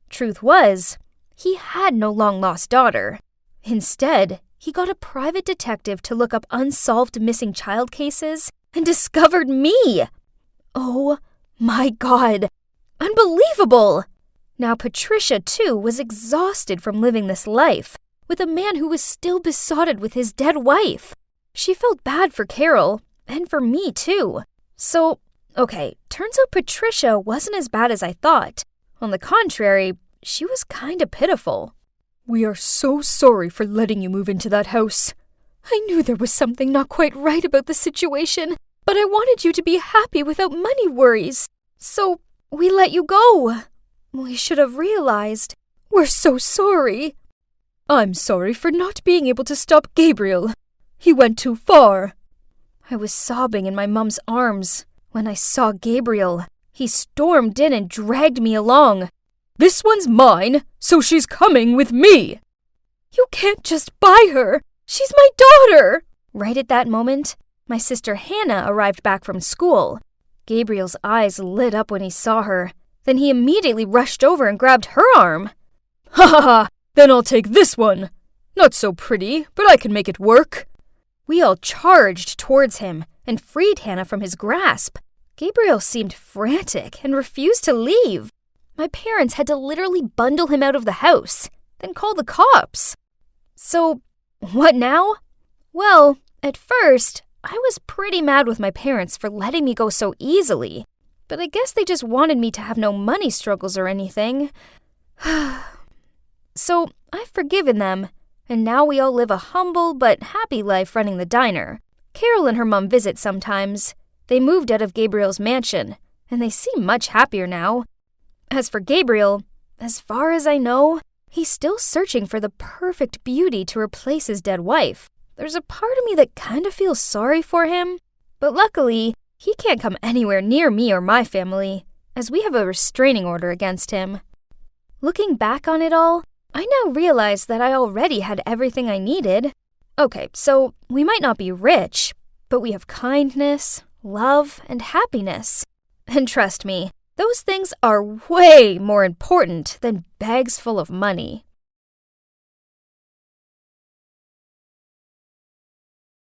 Truth was, he had no long-lost daughter. Instead, he got a private detective to look up unsolved missing child cases and discovered me. Oh my God! Unbelievable! Now Patricia, too, was exhausted from living this life, with a man who was still besotted with his dead wife. She felt bad for Carol, and for me, too. So, okay, turns out Patricia wasn't as bad as I thought. On the contrary, she was kinda pitiful. We are so sorry for letting you move into that house. I knew there was something not quite right about the situation, but I wanted you to be happy without money worries. So, we let you go. We should have realized We're so sorry. I'm sorry for not being able to stop Gabriel. He went too far. I was sobbing in my mum's arms when I saw Gabriel. He stormed in and dragged me along. This one's mine, so she's coming with me. You can't just buy her. She's my daughter. Right at that moment, my sister Hannah arrived back from school. Gabriel's eyes lit up when he saw her. Then he immediately rushed over and grabbed her arm. Ha ha ha! Then I'll take this one. Not so pretty, but I can make it work. We all charged towards him and freed Hannah from his grasp. Gabriel seemed frantic and refused to leave. My parents had to literally bundle him out of the house, then call the cops. So, what now? Well, at first, I was pretty mad with my parents for letting me go so easily, but I guess they just wanted me to have no money struggles or anything. So, I've forgiven them, and now we all live a humble but happy life running the diner. Carol and her mom visit sometimes. They moved out of Gabriel's mansion, and they seem much happier now. As for Gabriel, as far as I know, he's still searching for the perfect beauty to replace his dead wife. There's a part of me that kind of feels sorry for him, but luckily, he can't come anywhere near me or my family, as we have a restraining order against him. Looking back on it all, I now realize that I already had everything I needed. Okay, so we might not be rich, but we have kindness, love, and happiness. And trust me, those things are way more important than bags full of money.